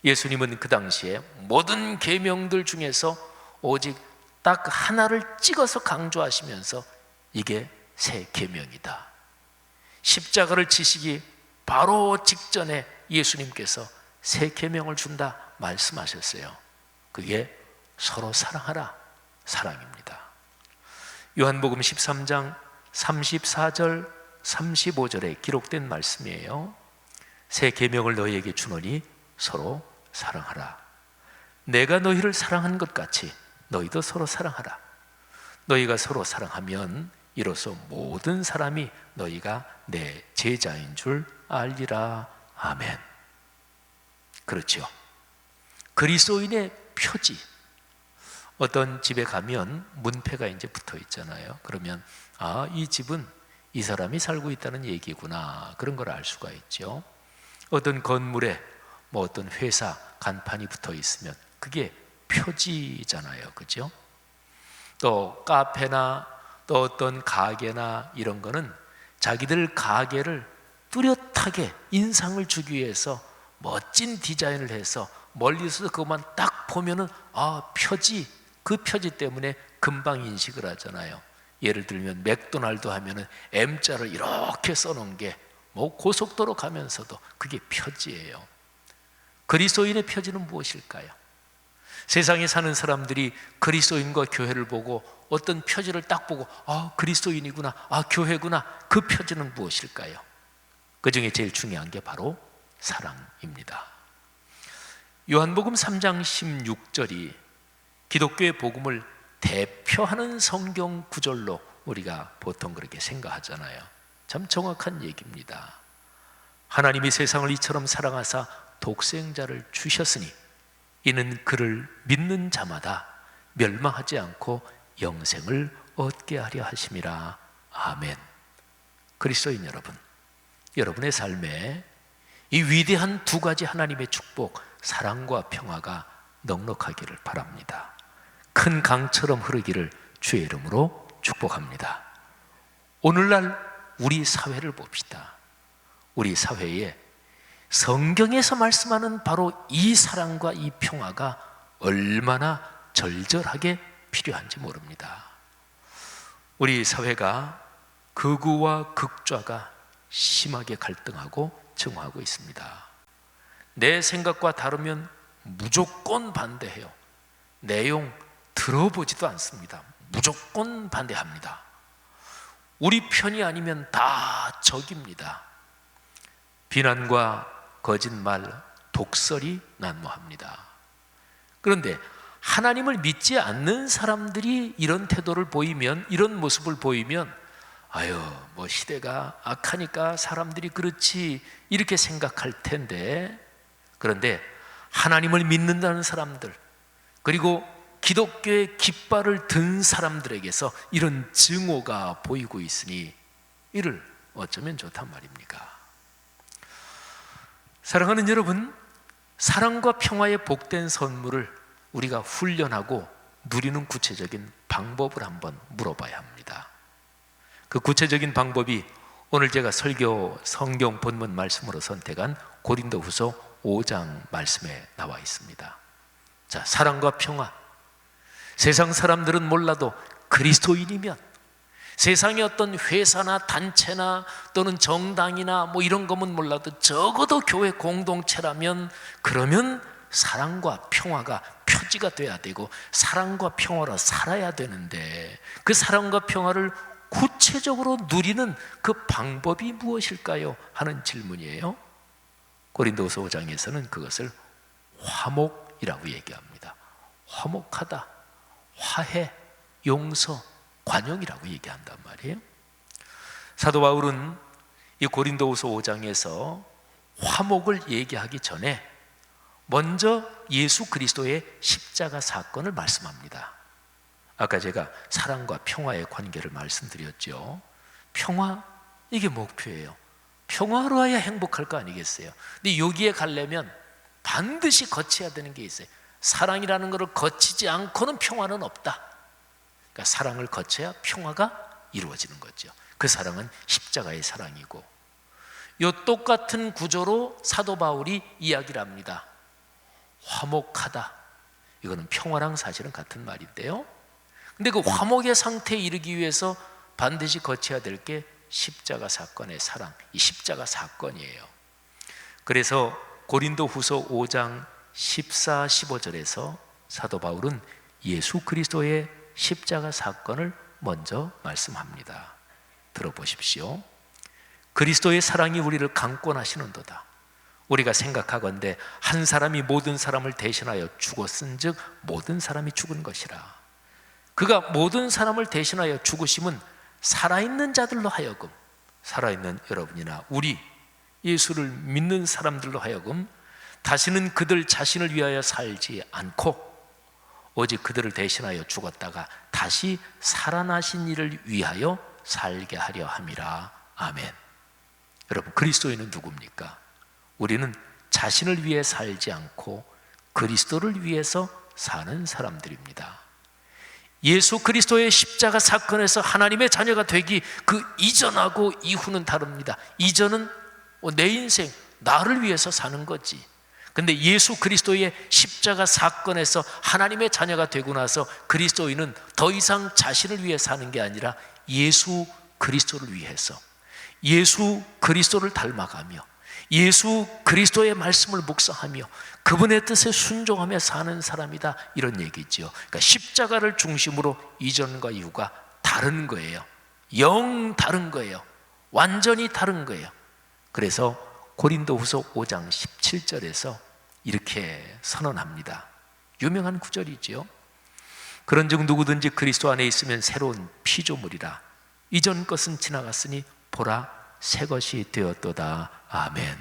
예수님은 그 당시에 모든 계명들 중에서 오직 딱 하나를 찍어서 강조하시면서 이게 새 계명이다. 십자가를 지시기 바로 직전에 예수님께서 새 계명을 준다 말씀하셨어요. 그게 서로 사랑하라, 사랑입니다. 요한복음 13장 34절 35절에 기록된 말씀이에요. 새 계명을 너희에게 주노니 서로 사랑하라. 내가 너희를 사랑한 것 같이 너희도 서로 사랑하라. 너희가 서로 사랑하면 이로써 모든 사람이 너희가 내 제자인 줄 알리라. 아멘. 그렇죠. 그리스도인의 표지. 어떤 집에 가면 문패가 이제 붙어 있잖아요. 그러면 아, 이 집은 이 사람이 살고 있다는 얘기구나, 그런 걸 알 수가 있죠. 어떤 건물에 뭐 어떤 회사 간판이 붙어 있으면 그게 표지잖아요. 그죠? 또 카페나 또 어떤 가게나 이런 거는 자기들 가게를 뚜렷하게 인상을 주기 위해서 멋진 디자인을 해서 멀리서 그것만 딱 보면은 아, 표지, 그 표지 때문에 금방 인식을 하잖아요. 예를 들면 맥도날드 하면은 M자를 이렇게 써놓은 게 뭐 고속도로 가면서도 그게 표지예요. 그리스도인의 표지는 무엇일까요? 세상에 사는 사람들이 그리스도인과 교회를 보고 어떤 표지를 딱 보고 아, 그리스도인이구나, 아, 교회구나, 그 표지는 무엇일까요? 그 중에 제일 중요한 게 바로 사랑입니다. 요한복음 3장 16절이 기독교의 복음을 대표하는 성경 구절로 우리가 보통 그렇게 생각하잖아요. 참 정확한 얘기입니다. 하나님이 세상을 이처럼 사랑하사 독생자를 주셨으니 이는 그를 믿는 자마다 멸망하지 않고 영생을 얻게 하려 하심이라. 아멘. 그리스도인 여러분, 여러분의 삶에 이 위대한 두 가지 하나님의 축복, 사랑과 평화가 넉넉하기를 바랍니다. 큰 강처럼 흐르기를 주의 이름으로 축복합니다. 오늘날 우리 사회를 봅시다. 우리 사회에 성경에서 말씀하는 바로 이 사랑과 이 평화가 얼마나 절절하게 필요한지 모릅니다. 우리 사회가 극우와 극좌가 심하게 갈등하고 증오하고 있습니다. 내 생각과 다르면 무조건 반대해요. 내용 들어보지도 않습니다. 무조건 반대합니다. 우리 편이 아니면 다 적입니다. 비난과 거짓말, 독설이 난무합니다. 그런데 하나님을 믿지 않는 사람들이 이런 태도를 보이면, 이런 모습을 보이면 아유, 뭐 시대가 악하니까 사람들이 그렇지 이렇게 생각할 텐데, 그런데 하나님을 믿는다는 사람들, 그리고 기독교의 깃발을 든 사람들에게서 이런 증오가 보이고 있으니 이를 어쩌면 좋단 말입니까? 사랑하는 여러분, 사랑과 평화의 복된 선물을 우리가 훈련하고 누리는 구체적인 방법을 한번 물어봐야 합니다. 그 구체적인 방법이 오늘 제가 설교 성경 본문 말씀으로 선택한 고린도후서 5장 말씀에 나와 있습니다. 자, 사랑과 평화. 세상 사람들은 몰라도 그리스도인이면, 세상의 어떤 회사나 단체나 또는 정당이나 뭐 이런 거면 몰라도 적어도 교회 공동체라면, 그러면 사랑과 평화가 표지가 돼야 되고 사랑과 평화로 살아야 되는데, 그 사랑과 평화를 구체적으로 누리는 그 방법이 무엇일까요? 하는 질문이에요. 고린도후서 5장에서는 그것을 화목이라고 얘기합니다. 화목하다, 화해, 용서, 관용이라고 얘기한단 말이에요. 사도 바울은 이 고린도후서 5장에서 화목을 얘기하기 전에 먼저 예수 그리스도의 십자가 사건을 말씀합니다. 아까 제가 사랑과 평화의 관계를 말씀드렸죠. 평화, 이게 목표예요. 평화로워야 행복할 거 아니겠어요? 근데 여기에 가려면 반드시 거쳐야 되는 게 있어요. 사랑이라는 것을 거치지 않고는 평화는 없다. 그러니까 사랑을 거쳐야 평화가 이루어지는 거죠. 그 사랑은 십자가의 사랑이고, 이 똑같은 구조로 사도 바울이 이야기를 합니다. 화목하다, 이거는 평화랑 사실은 같은 말인데요, 근데 그 화목의 상태에 이르기 위해서 반드시 거쳐야 될 게 십자가 사건의 사랑, 이 십자가 사건이에요. 그래서 고린도후서 5장 14, 15절에서 사도 바울은 예수 그리스도의 십자가 사건을 먼저 말씀합니다. 들어보십시오. 그리스도의 사랑이 우리를 강권하시는도다. 우리가 생각하건대 한 사람이 모든 사람을 대신하여 죽었은즉 모든 사람이 죽은 것이라. 그가 모든 사람을 대신하여 죽으심은 살아있는 자들로 하여금, 살아있는 여러분이나 우리 예수를 믿는 사람들로 하여금 다시는 그들 자신을 위하여 살지 않고 오직 그들을 대신하여 죽었다가 다시 살아나신 이를 위하여 살게 하려 함이라. 아멘. 여러분, 그리스도인은 누굽니까? 우리는 자신을 위해 살지 않고 그리스도를 위해서 사는 사람들입니다. 예수 그리스도의 십자가 사건에서 하나님의 자녀가 되기, 그 이전하고 이후는 다릅니다. 이전은 내 인생, 나를 위해서 사는 거지. 근데 예수 그리스도의 십자가 사건에서 하나님의 자녀가 되고 나서 그리스도인은 더 이상 자신을 위해 사는 게 아니라 예수 그리스도를 위해서, 예수 그리스도를 닮아가며 예수 그리스도의 말씀을 묵상하며 그분의 뜻에 순종하며 사는 사람이다, 이런 얘기죠. 그러니까 십자가를 중심으로 이전과 이후가 다른 거예요. 영 다른 거예요. 완전히 다른 거예요. 그래서 고린도후서 5장 17절에서 이렇게 선언합니다. 유명한 구절이죠. 그런즉 누구든지 그리스도 안에 있으면 새로운 피조물이라. 이전 것은 지나갔으니 보라 새 것이 되었도다. 아멘.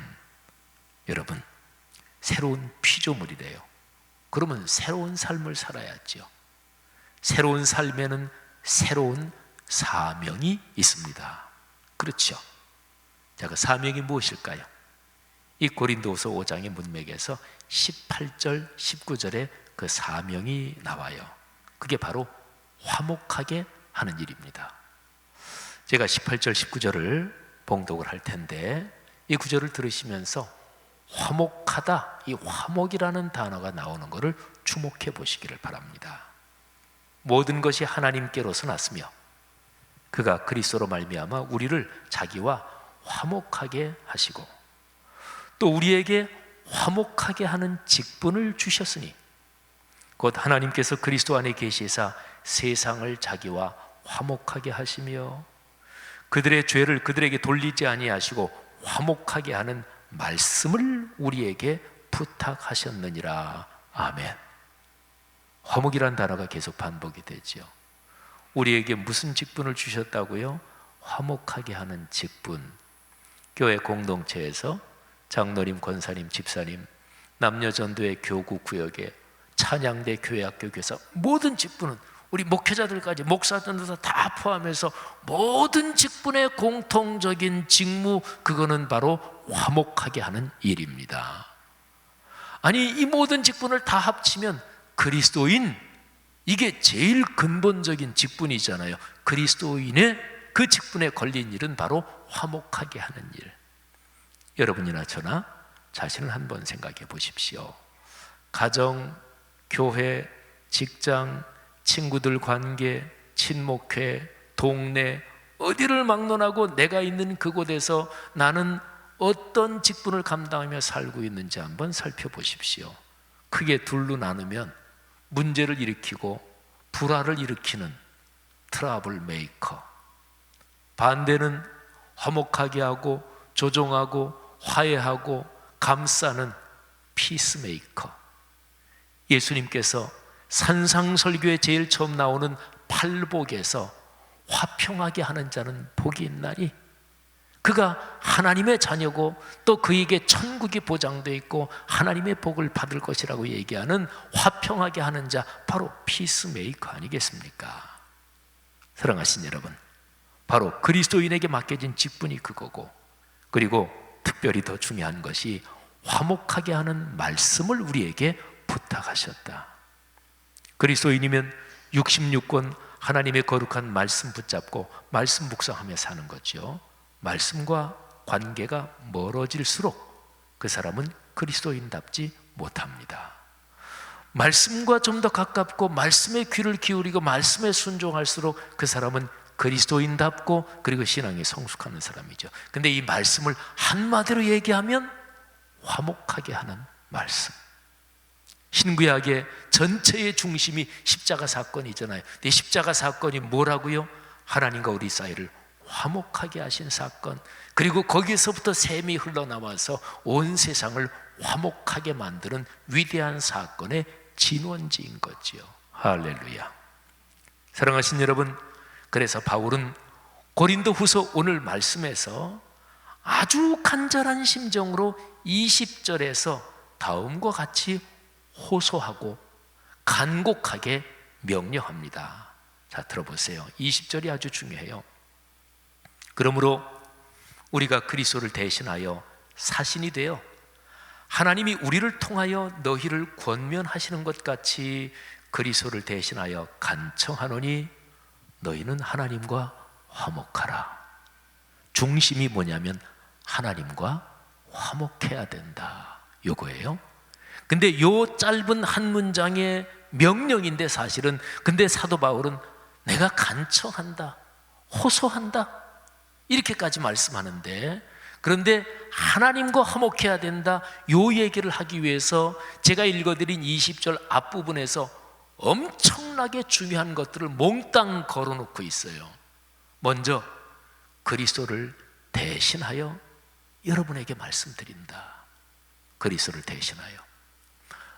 여러분, 새로운 피조물이래요. 그러면 새로운 삶을 살아야죠. 새로운 삶에는 새로운 사명이 있습니다. 그렇죠? 자, 그 사명이 무엇일까요? 이 고린도후서 5장의 문맥에서 18절, 19절에 그 사명이 나와요. 그게 바로 화목하게 하는 일입니다. 제가 18절, 19절을 봉독을 할 텐데 이 구절을 들으시면서 화목하다, 이 화목이라는 단어가 나오는 것을 주목해 보시기를 바랍니다. 모든 것이 하나님께로서 났으며 그가 그리스도로 말미암아 우리를 자기와 화목하게 하시고 또 우리에게 화목하게 하는 직분을 주셨으니 곧 하나님께서 그리스도 안에 계시사 세상을 자기와 화목하게 하시며 그들의 죄를 그들에게 돌리지 아니하시고 화목하게 하는 말씀을 우리에게 부탁하셨느니라. 아멘. 화목이란 단어가 계속 반복이 되죠. 우리에게 무슨 직분을 주셨다고요? 화목하게 하는 직분. 교회 공동체에서 장로님, 권사님, 집사님, 남녀전도회 교구 구역에 찬양대, 교회학교, 교사 모든 직분은 우리 목회자들까지 목사들도 다 포함해서 모든 직분의 공통적인 직무, 그거는 바로 화목하게 하는 일입니다. 아니, 이 모든 직분을 다 합치면 그리스도인, 이게 제일 근본적인 직분이잖아요. 그리스도인의 그 직분에 걸린 일은 바로 화목하게 하는 일. 여러분이나 저나 자신을 한번 생각해 보십시오. 가정, 교회, 직장, 친구들 관계, 친목회, 동네, 어디를 막론하고 내가 있는 그곳에서 나는 어떤 직분을 감당하며 살고 있는지 한번 살펴보십시오. 크게 둘로 나누면 문제를 일으키고 불화를 일으키는 트러블 메이커, 반대는 화목하게 하고 조정하고 화해하고 감싸는 피스메이커. 예수님께서 산상설교에 제일 처음 나오는 팔복에서 화평하게 하는 자는 복이 있나니, 그가 하나님의 자녀고 또 그에게 천국이 보장되어 있고 하나님의 복을 받을 것이라고 얘기하는 화평하게 하는 자, 바로 피스메이커 아니겠습니까? 사랑하신 여러분, 바로 그리스도인에게 맡겨진 직분이 그거고, 그리고 특별히 더 중요한 것이 화목하게 하는 말씀을 우리에게 부탁하셨다. 그리스도인이면 66권 하나님의 거룩한 말씀 붙잡고 말씀 묵상하며 사는 거죠. 말씀과 관계가 멀어질수록 그 사람은 그리스도인답지 못합니다. 말씀과 좀 더 가깝고 말씀에 귀를 기울이고 말씀에 순종할수록 그 사람은 그리스도인답고 그리고 신앙이 성숙하는 사람이죠. 근데 이 말씀을 한마디로 얘기하면 화목하게 하는 말씀. 신구약의 전체의 중심이 십자가 사건이잖아요. 근데 십자가 사건이 뭐라고요? 하나님과 우리 사이를 화목하게 하신 사건, 그리고 거기서부터 샘이 흘러나와서 온 세상을 화목하게 만드는 위대한 사건의 진원지인 거지요. 할렐루야. 사랑하신 여러분, 그래서 바울은 고린도후서 오늘 말씀에서 아주 간절한 심정으로 20절에서 다음과 같이 호소하고 간곡하게 명령합니다. 자, 들어보세요. 20절이 아주 중요해요. 그러므로 우리가 그리스도를 대신하여 사신이 되어 하나님이 우리를 통하여 너희를 권면하시는 것 같이 그리스도를 대신하여 간청하노니 너희는 하나님과 화목하라. 중심이 뭐냐면 하나님과 화목해야 된다, 요거예요. 근데 요 짧은 한 문장의 명령인데 사실은, 근데 사도 바울은 내가 간청한다, 호소한다, 이렇게까지 말씀하는데, 그런데 하나님과 화목해야 된다, 요 얘기를 하기 위해서 제가 읽어드린 20절 앞부분에서 엄청나게 중요한 것들을 몽땅 걸어놓고 있어요. 먼저 그리스도를 대신하여 여러분에게 말씀드린다. 그리스도를 대신하여.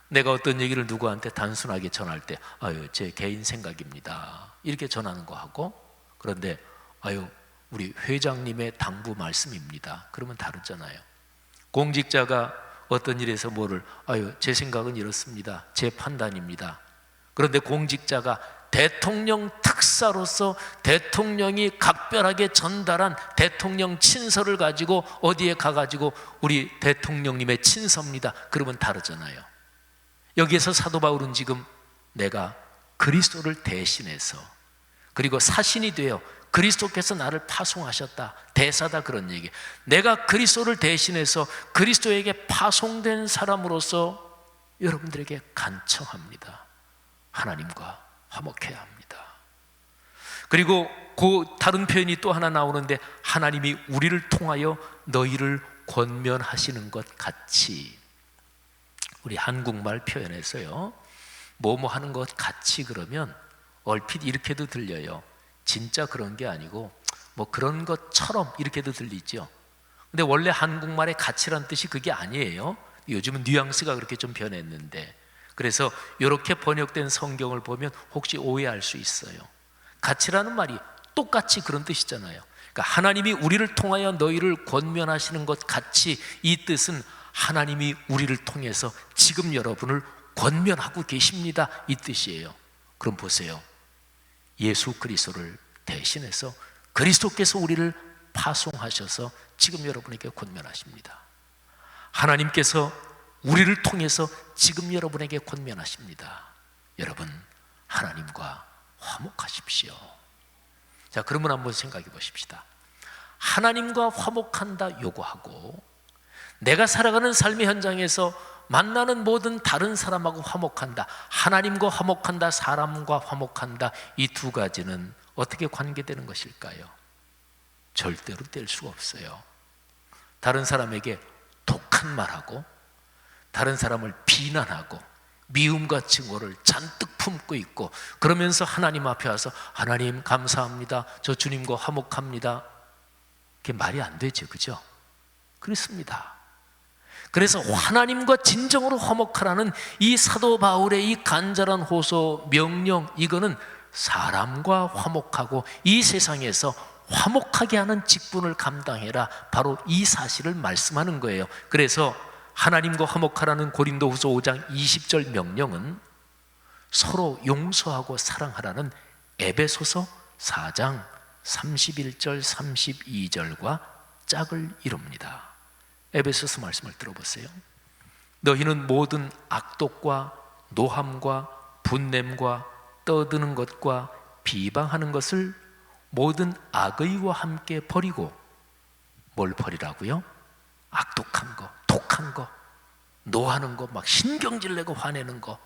내가 어떤 얘기를 누구한테 단순하게 전할 때 아유, 제 개인 생각입니다, 이렇게 전하는 거 하고, 그런데 아유, 우리 회장님의 당부 말씀입니다, 그러면 다르잖아요. 공직자가 어떤 일에서 뭐를 아유, 제 생각은 이렇습니다, 제 판단입니다. 그런데 공직자가 대통령 특사로서 대통령이 각별하게 전달한 대통령 친서를 가지고 어디에 가가지고 우리 대통령님의 친서입니다, 그러면 다르잖아요. 여기에서 사도 바울은 지금 내가 그리스도를 대신해서 그리고 사신이 되어 그리스도께서 나를 파송하셨다. 대사다 그런 얘기. 내가 그리스도를 대신해서 그리스도에게 파송된 사람으로서 여러분들에게 간청합니다. 하나님과 화목해야 합니다. 그리고 그 다른 표현이 또 하나 나오는데, 하나님이 우리를 통하여 너희를 권면하시는 것 같이. 우리 한국말 표현에서요, 뭐뭐 하는 것 같이 그러면 얼핏 이렇게도 들려요. 진짜 그런 게 아니고 뭐 그런 것처럼 이렇게도 들리죠. 근데 원래 한국말의 가치란 뜻이 그게 아니에요. 요즘은 뉘앙스가 그렇게 좀 변했는데, 그래서 이렇게 번역된 성경을 보면 혹시 오해할 수 있어요. 가치라는 말이 똑같이 그런 뜻이잖아요. 그러니까 하나님이 우리를 통하여 너희를 권면하시는 것 같이, 이 뜻은 하나님이 우리를 통해서 지금 여러분을 권면하고 계십니다, 이 뜻이에요. 그럼 보세요. 예수 그리스도를 대신해서 그리스도께서 우리를 파송하셔서 지금 여러분에게 권면하십니다. 하나님께서 우리를 통해서 지금 여러분에게 권면하십니다. 여러분, 하나님과 화목하십시오. 자, 그러면 한번 생각해 보십시다. 하나님과 화목한다 요구하고, 내가 살아가는 삶의 현장에서 만나는 모든 다른 사람하고 화목한다, 하나님과 화목한다, 사람과 화목한다, 이 두 가지는 어떻게 관계되는 것일까요? 절대로 뗄 수가 없어요. 다른 사람에게 독한 말하고, 다른 사람을 비난하고, 미움과 증오를 잔뜩 품고 있고, 그러면서 하나님 앞에 와서 하나님 감사합니다, 저 주님과 화목합니다, 그게 말이 안 되죠, 그죠? 그렇습니다. 그래서 하나님과 진정으로 화목하라는 이 사도 바울의 이 간절한 호소, 명령, 이거는 사람과 화목하고 이 세상에서 화목하게 하는 직분을 감당해라, 바로 이 사실을 말씀하는 거예요. 그래서 하나님과 화목하라는 고린도후서 5장 20절 명령은 서로 용서하고 사랑하라는 에베소서 4장 31절 32절과 짝을 이룹니다. 에베소서 말씀을 들어보세요. 너희는 모든 악독과 노함과 분냄과 떠드는 것과 비방하는 것을 모든 악의와 함께 버리고, 뭘 버리라고요? 악독한 거, 독한 거, 노하는 거, 막 신경질 내고 화내는 거,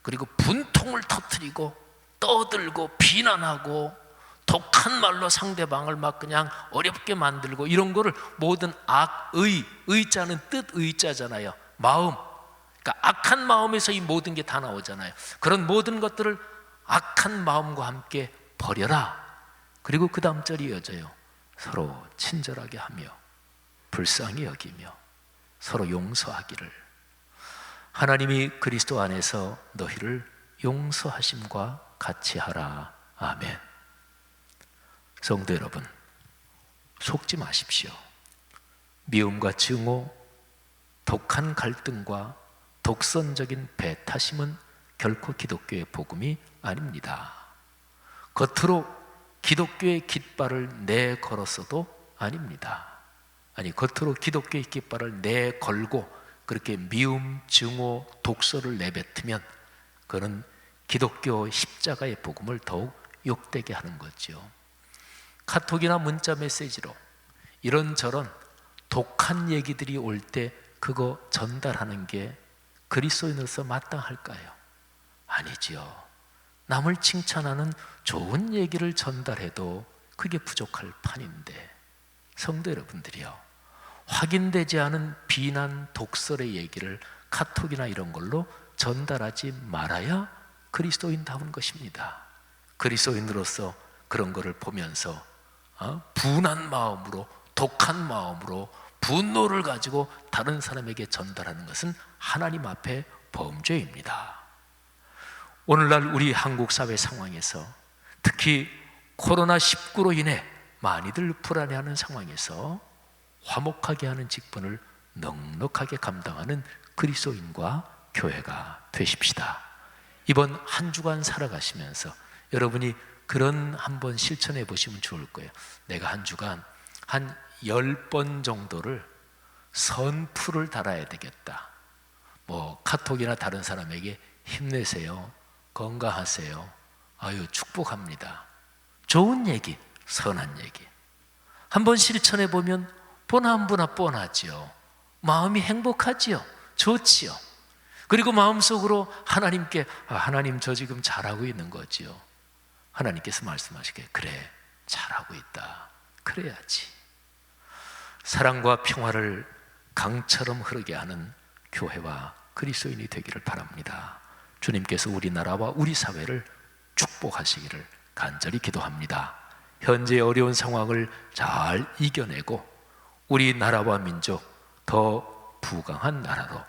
그리고 분통을 터뜨리고 떠들고 비난하고 독한 말로 상대방을 막 그냥 어렵게 만들고, 이런 거를 모든 악의, 의자는 뜻 의자잖아요. 마음, 그러니까 악한 마음에서 이 모든 게 다 나오잖아요. 그런 모든 것들을 악한 마음과 함께 버려라. 그리고 그 다음 절이 이어져요. 서로 친절하게 하며 불쌍히 여기며 서로 용서하기를. 하나님이 그리스도 안에서 너희를 용서하심과 같이 하라. 아멘. 성도 여러분, 속지 마십시오. 미움과 증오, 독한 갈등과 독선적인 배타심은 결코 기독교의 복음이 아닙니다. 겉으로 기독교의 깃발을 내걸었어도 아닙니다. 아니, 겉으로 기독교의 깃발을 내걸고 그렇게 미움, 증오, 독서를 내뱉으면 그는 기독교 십자가의 복음을 더욱 욕되게 하는 거죠. 카톡이나 문자 메시지로 이런저런 독한 얘기들이 올 때 그거 전달하는 게 그리스도인으로서 마땅할까요? 아니지요. 남을 칭찬하는 좋은 얘기를 전달해도 그게 부족할 판인데, 성도 여러분들이요, 확인되지 않은 비난, 독설의 얘기를 카톡이나 이런 걸로 전달하지 말아야 그리스도인다운 것입니다. 그리스도인으로서 그런 거를 보면서 분한 마음으로, 독한 마음으로 분노를 가지고 다른 사람에게 전달하는 것은 하나님 앞에 범죄입니다. 오늘날 우리 한국 사회 상황에서, 특히 코로나19로 인해 많이들 불안해하는 상황에서 화목하게 하는 직분을 넉넉하게 감당하는 그리스도인과 교회가 되십시다. 이번 한 주간 살아가시면서 여러분이 그런 한번 실천해 보시면 좋을 거예요. 내가 한 주간 한 10번 정도를 선풀을 달아야 되겠다. 뭐 카톡이나 다른 사람에게 힘내세요, 건강하세요, 아유 축복합니다, 좋은 얘기, 선한 얘기. 한번 실천해 보면 보나보나 뻔하지요. 마음이 행복하지요. 좋지요. 그리고 마음속으로 하나님께 하나님 저 지금 잘하고 있는 거지요. 하나님께서 말씀하시기에 그래 잘하고 있다. 그래야지. 사랑과 평화를 강처럼 흐르게 하는 교회와 그리스도인이 되기를 바랍니다. 주님께서 우리나라와 우리 사회를 축복하시기를 간절히 기도합니다. 현재 어려운 상황을 잘 이겨내고 우리나라와 민족 더 부강한 나라로,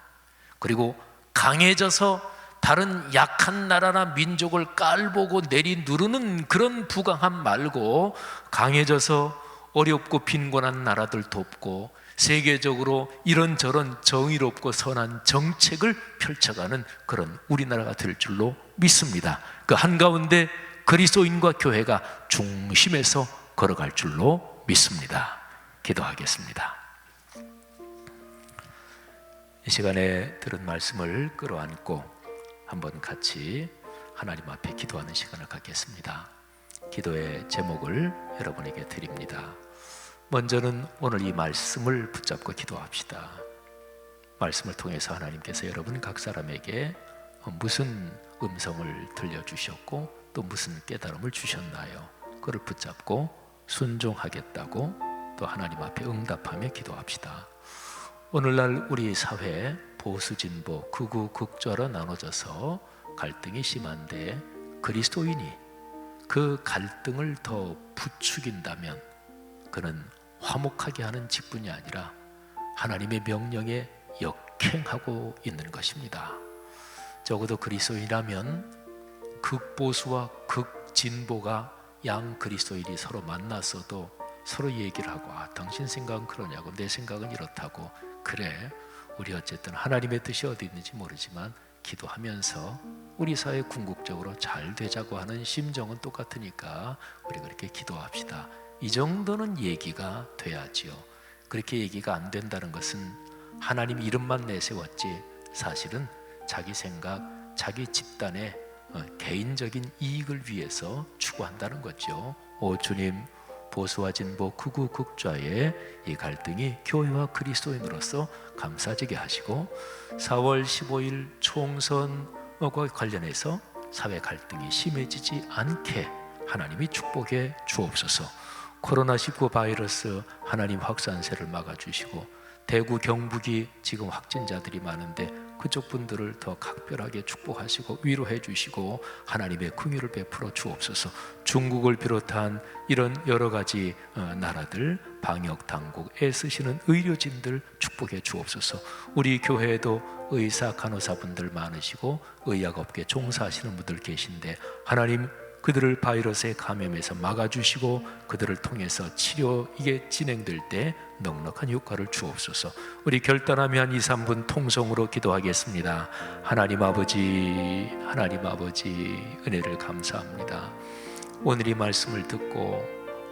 그리고 강해져서 다른 약한 나라나 민족을 깔보고 내리누르는 그런 부강함 말고 강해져서 어렵고 빈곤한 나라들 돕고 세계적으로 이런저런 정의롭고 선한 정책을 펼쳐가는 그런 우리나라가 될 줄로 믿습니다. 그 한가운데 그리스도인과 교회가 중심에서 걸어갈 줄로 믿습니다. 기도하겠습니다. 이 시간에 들은 말씀을 끌어안고 한번 같이 하나님 앞에 기도하는 시간을 갖겠습니다. 기도의 제목을 여러분에게 드립니다. 먼저는 오늘 이 말씀을 붙잡고 기도합시다. 말씀을 통해서 하나님께서 여러분 각 사람에게 무슨 음성을 들려주셨고 또 무슨 깨달음을 주셨나요? 그걸 붙잡고 순종하겠다고 또 하나님 앞에 응답하며 기도합시다. 오늘날 우리 사회 보수 진보 극우 극좌로 나눠져서 갈등이 심한데 그리스도인이 그 갈등을 더 부추긴다면 그는 화목하게 하는 직분이 아니라 하나님의 명령에 역행하고 있는 것입니다. 적어도 그리스도인이라면 극보수와 극진보가 양 그리스도인이 서로 만나서도 서로 얘기를 하고 당신 생각은 그러냐고 내 생각은 이렇다고 그래 우리 어쨌든 하나님의 뜻이 어디 있는지 모르지만 기도하면서 우리 사회 궁극적으로 잘 되자고 하는 심정은 똑같으니까 우리 그렇게 기도합시다. 이 정도는 얘기가 돼야지요. 그렇게 얘기가 안 된다는 것은 하나님 이름만 내세웠지 사실은 자기 생각, 자기 집단의 개인적인 이익을 위해서 추구한다는 거죠. 오 주님, 보수와 진보 극우 극좌의 이 갈등이 교회와 그리스도인으로서 감싸지게 하시고 4월 15일 총선과 관련해서 사회 갈등이 심해지지 않게 하나님이 축복해 주옵소서. 코로나19 바이러스 하나님 확산세를 막아주시고 대구 경북이 지금 확진자들이 많은데 그쪽 분들을 더 각별하게 축복하시고 위로해 주시고 하나님의 긍휼을 베풀어 주옵소서. 중국을 비롯한 이런 여러 가지 나라들 방역 당국 애쓰시는 의료진들 축복해 주옵소서. 우리 교회에도 의사 간호사분들 많으시고 의학업계 종사하시는 분들 계신데 하나님 그들을 바이러스에 감염해서 막아주시고 그들을 통해서 치료 이게 진행될 때 넉넉한 효과를 주옵소서. 우리 결단하며 한 2, 3분 통성으로 기도하겠습니다. 하나님 아버지 은혜를 감사합니다. 오늘 이 말씀을 듣고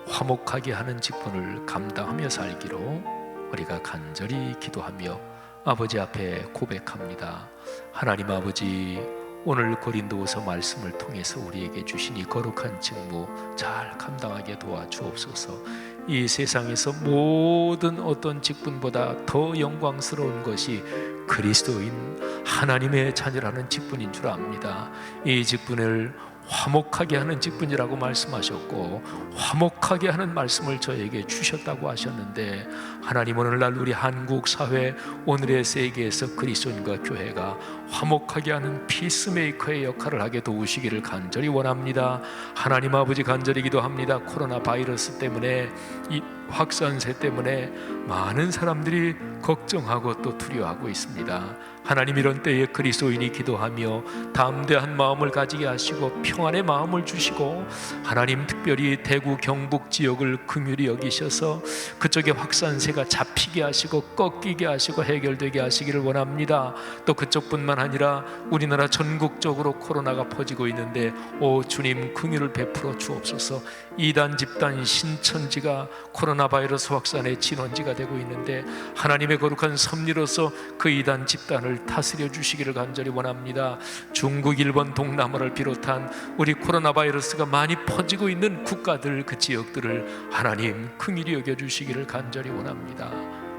화목하게 하는 직분을 감당하며 살기로 우리가 간절히 기도하며 아버지 앞에 고백합니다. 하나님 아버지 오늘 고린도후서 말씀을 통해서 우리에게 주신 이 거룩한 직무 잘 감당하게 도와주옵소서. 이 세상에서 모든 어떤 직분보다 더 영광스러운 것이 그리스도인 하나님의 자녀라는 직분인 줄 압니다. 이 직분을 화목하게 하는 직분이라고 말씀하셨고 화목하게 하는 말씀을 저에게 주셨다고 하셨는데 하나님 오늘날 우리 한국 사회 오늘의 세계에서 그리스도인과 교회가 화목하게 하는 피스메이커의 역할을 하게 도우시기를 간절히 원합니다. 하나님 아버지 간절히 기도합니다. 코로나 바이러스 때문에 이 확산세 때문에 많은 사람들이 걱정하고 또 두려워하고 있습니다. 하나님 이런 때에 그리스도인이 기도하며 담대한 마음을 가지게 하시고 평안의 마음을 주시고 하나님 특별히 대구 경북 지역을 긍휼히 여기셔서 그쪽에 확산세가 잡히 잡히게 하시고 꺾이게 하시고 해결되게 하시기를 원합니다. 또 그쪽뿐만 아니라 우리나라 전국적으로 코로나가 퍼지고 있는데 오 주님 긍휼을 베풀어 주옵소서. 이단 집단 신천지가 코로나 바이러스 확산의 진원지가 되고 있는데 하나님의 거룩한 섭리로서 그 이단 집단을 다스려 주시기를 간절히 원합니다. 중국, 일본, 동남아를 비롯한 우리 코로나 바이러스가 많이 퍼지고 있는 국가들, 그 지역들을 하나님 긍휼히 여겨 주시기를 간절히 원합니다.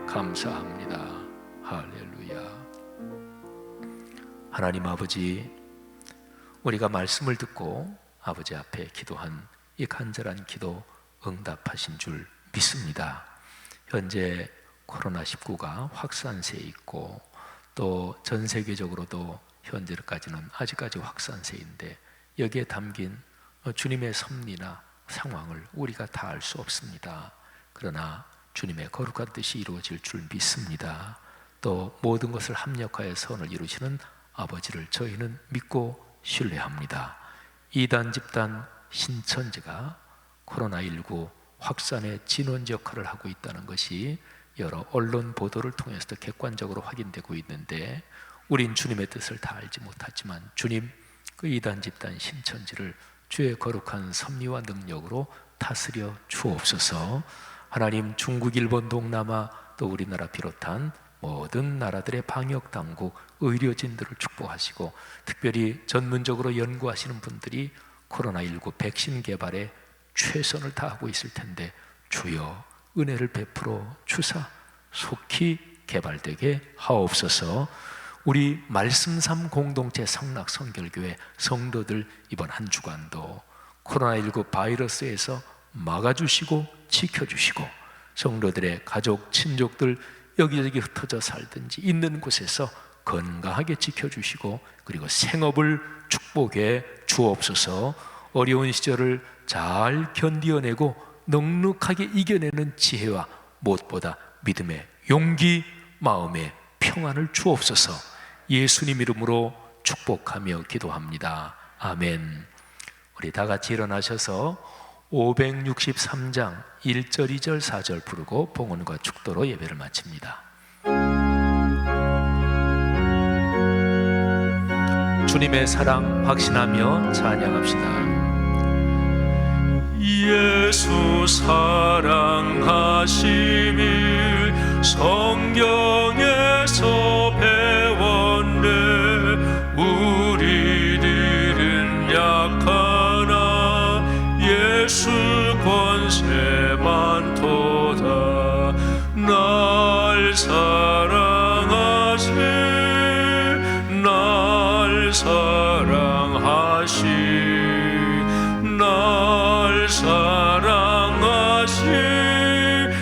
감사합니다. 할렐루야. 하나님 아버지, 우리가 말씀을 듣고 아버지 앞에 기도한 이 간절한 기도 응답하신 줄 믿습니다. 현재 코로나19가 확산세에 있고 또 전 세계적으로도 현재까지는 아직까지 확산세인데 여기에 담긴 주님의 섭리나 상황을 우리가 다 알 수 없습니다. 그러나 주님의 거룩한 뜻이 이루어질 줄 믿습니다. 또 모든 것을 합력하여 선을 이루시는 아버지를 저희는 믿고 신뢰합니다. 이단 집단 신천지가 코로나19 확산의 진원지 역할을 하고 있다는 것이 여러 언론 보도를 통해서도 객관적으로 확인되고 있는데 우린 주님의 뜻을 다 알지 못하지만 주님, 그 이단 집단 신천지를 주의 거룩한 섭리와 능력으로 다스려 주옵소서. 하나님, 중국, 일본, 동남아 또 우리나라 비롯한 모든 나라들의 방역당국, 의료진들을 축복하시고 특별히 전문적으로 연구하시는 분들이 코로나19 백신 개발에 최선을 다하고 있을 텐데 주여 은혜를 베풀어 주사 속히 개발되게 하옵소서. 우리 말씀삼 공동체 성락선결교회 성도들 이번 한 주간도 코로나19 바이러스에서 막아주시고 지켜주시고 성도들의 가족, 친족들 여기저기 흩어져 살든지 있는 곳에서 건강하게 지켜주시고 그리고 생업을 축복해 주옵소서. 어려운 시절을 잘 견디어내고 넉넉하게 이겨내는 지혜와 무엇보다 믿음의 용기, 마음의 평안을 주옵소서. 예수님 이름으로 축복하며 기도합니다. 아멘. 우리 다 같이 일어나셔서 563장 1절, 2절, 4절 부르고 봉헌과 축도로 예배를 마칩니다. 주님의 사랑 확신하며 찬양합시다. 예수 사랑하심을 성경에서 배웠네. 우리들은 약하나 예수 권세 많도다. 날 사랑하시 날 사랑하시 날 사랑하시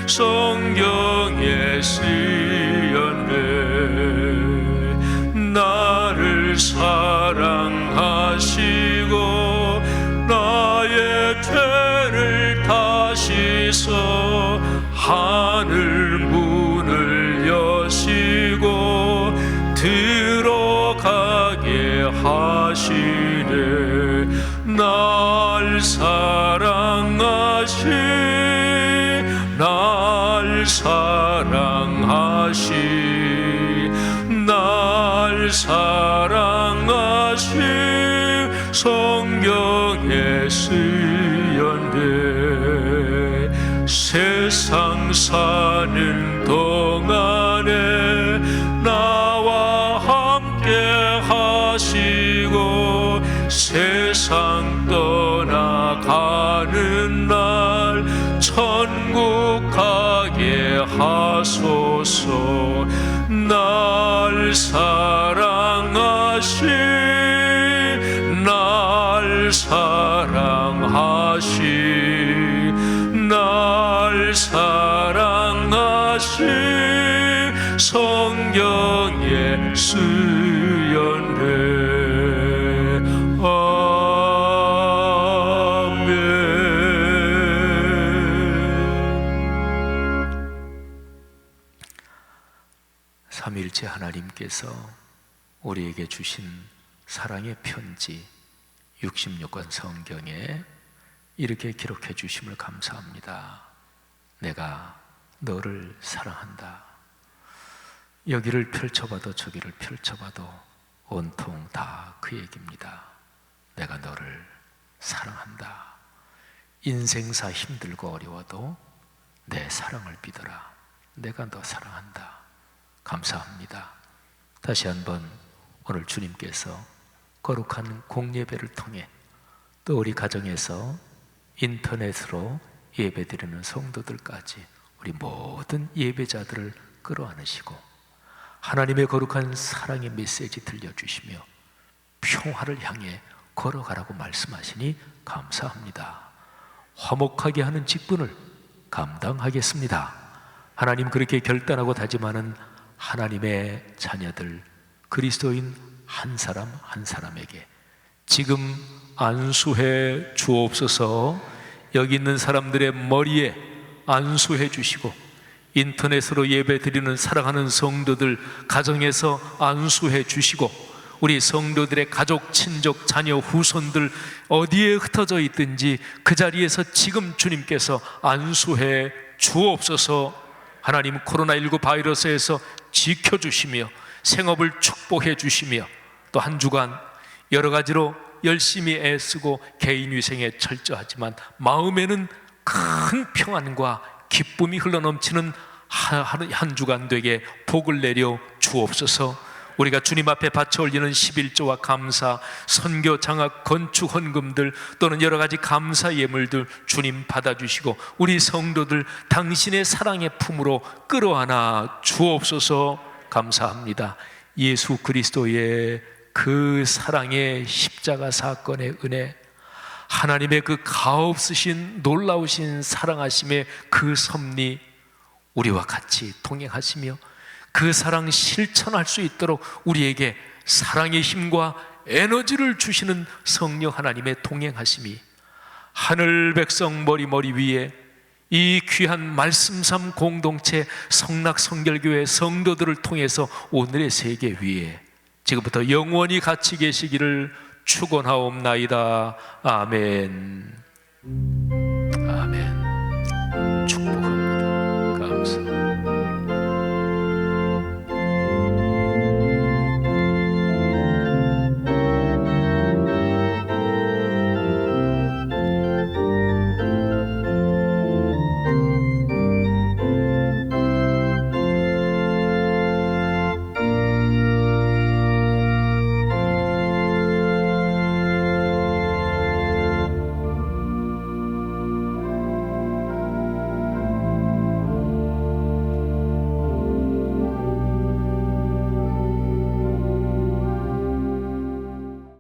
성경에 쓰였네. 나를 사랑하시고 나의 죄를 다 씻어 하늘 문을 여시고 들어가게 하시네. 날 사랑하시 날 사랑하시 날 사랑하시 성경에 쓰였네. 세상 사는 동안에 나와 함께 하시고 세상 떠나가는 날 천국 가게 하소서. 날 사랑하시 날 사랑하시 날 사랑하시 성경에 쓰였네. 삼위일체 하나님께서 우리에게 주신 사랑의 편지 66권 성경에 이렇게 기록해 주심을 감사합니다. 내가 너를 사랑한다. 여기를 펼쳐봐도 저기를 펼쳐봐도 온통 다 그 얘기입니다. 내가 너를 사랑한다. 인생사 힘들고 어려워도 내 사랑을 믿어라. 내가 너 사랑한다. 감사합니다. 다시 한번 오늘 주님께서 거룩한 공예배를 통해 또 우리 가정에서 인터넷으로 예배드리는 성도들까지 우리 모든 예배자들을 끌어안으시고 하나님의 거룩한 사랑의 메시지 들려주시며 평화를 향해 걸어가라고 말씀하시니 감사합니다. 화목하게 하는 직분을 감당하겠습니다. 하나님 그렇게 결단하고 다짐하는 하나님의 자녀들 그리스도인 한 사람 한 사람에게 지금 안수해 주옵소서. 여기 있는 사람들의 머리에 안수해 주시고 인터넷으로 예배 드리는 사랑하는 성도들 가정에서 안수해 주시고 우리 성도들의 가족, 친족, 자녀, 후손들 어디에 흩어져 있든지 그 자리에서 지금 주님께서 안수해 주옵소서. 하나님 코로나19 바이러스에서 지켜주시며 생업을 축복해 주시며 또 한 주간 여러 가지로 열심히 애쓰고 개인 위생에 철저하지만 마음에는 큰 평안과 기쁨이 흘러넘치는 한 주간 되게 복을 내려 주옵소서. 우리가 주님 앞에 바쳐 올리는 11조와 감사, 선교, 장학, 건축 헌금들 또는 여러 가지 감사 예물들 주님 받아주시고 우리 성도들 당신의 사랑의 품으로 끌어안아 주옵소서. 감사합니다. 예수 그리스도의 그 사랑의 십자가 사건의 은혜, 하나님의 그 가없으신 놀라우신 사랑하심의 그 섭리 우리와 같이 동행하시며 그 사랑 실천할 수 있도록 우리에게 사랑의 힘과 에너지를 주시는 성령 하나님의 동행하심이 하늘 백성 머리 위에 이 귀한 말씀삼 공동체 성락성결교회 성도들을 통해서 오늘의 세계 위에 지금부터 영원히 같이 계시기를 축원하옵나이다. 아멘. 아멘. 축복합니다. 감사합니다.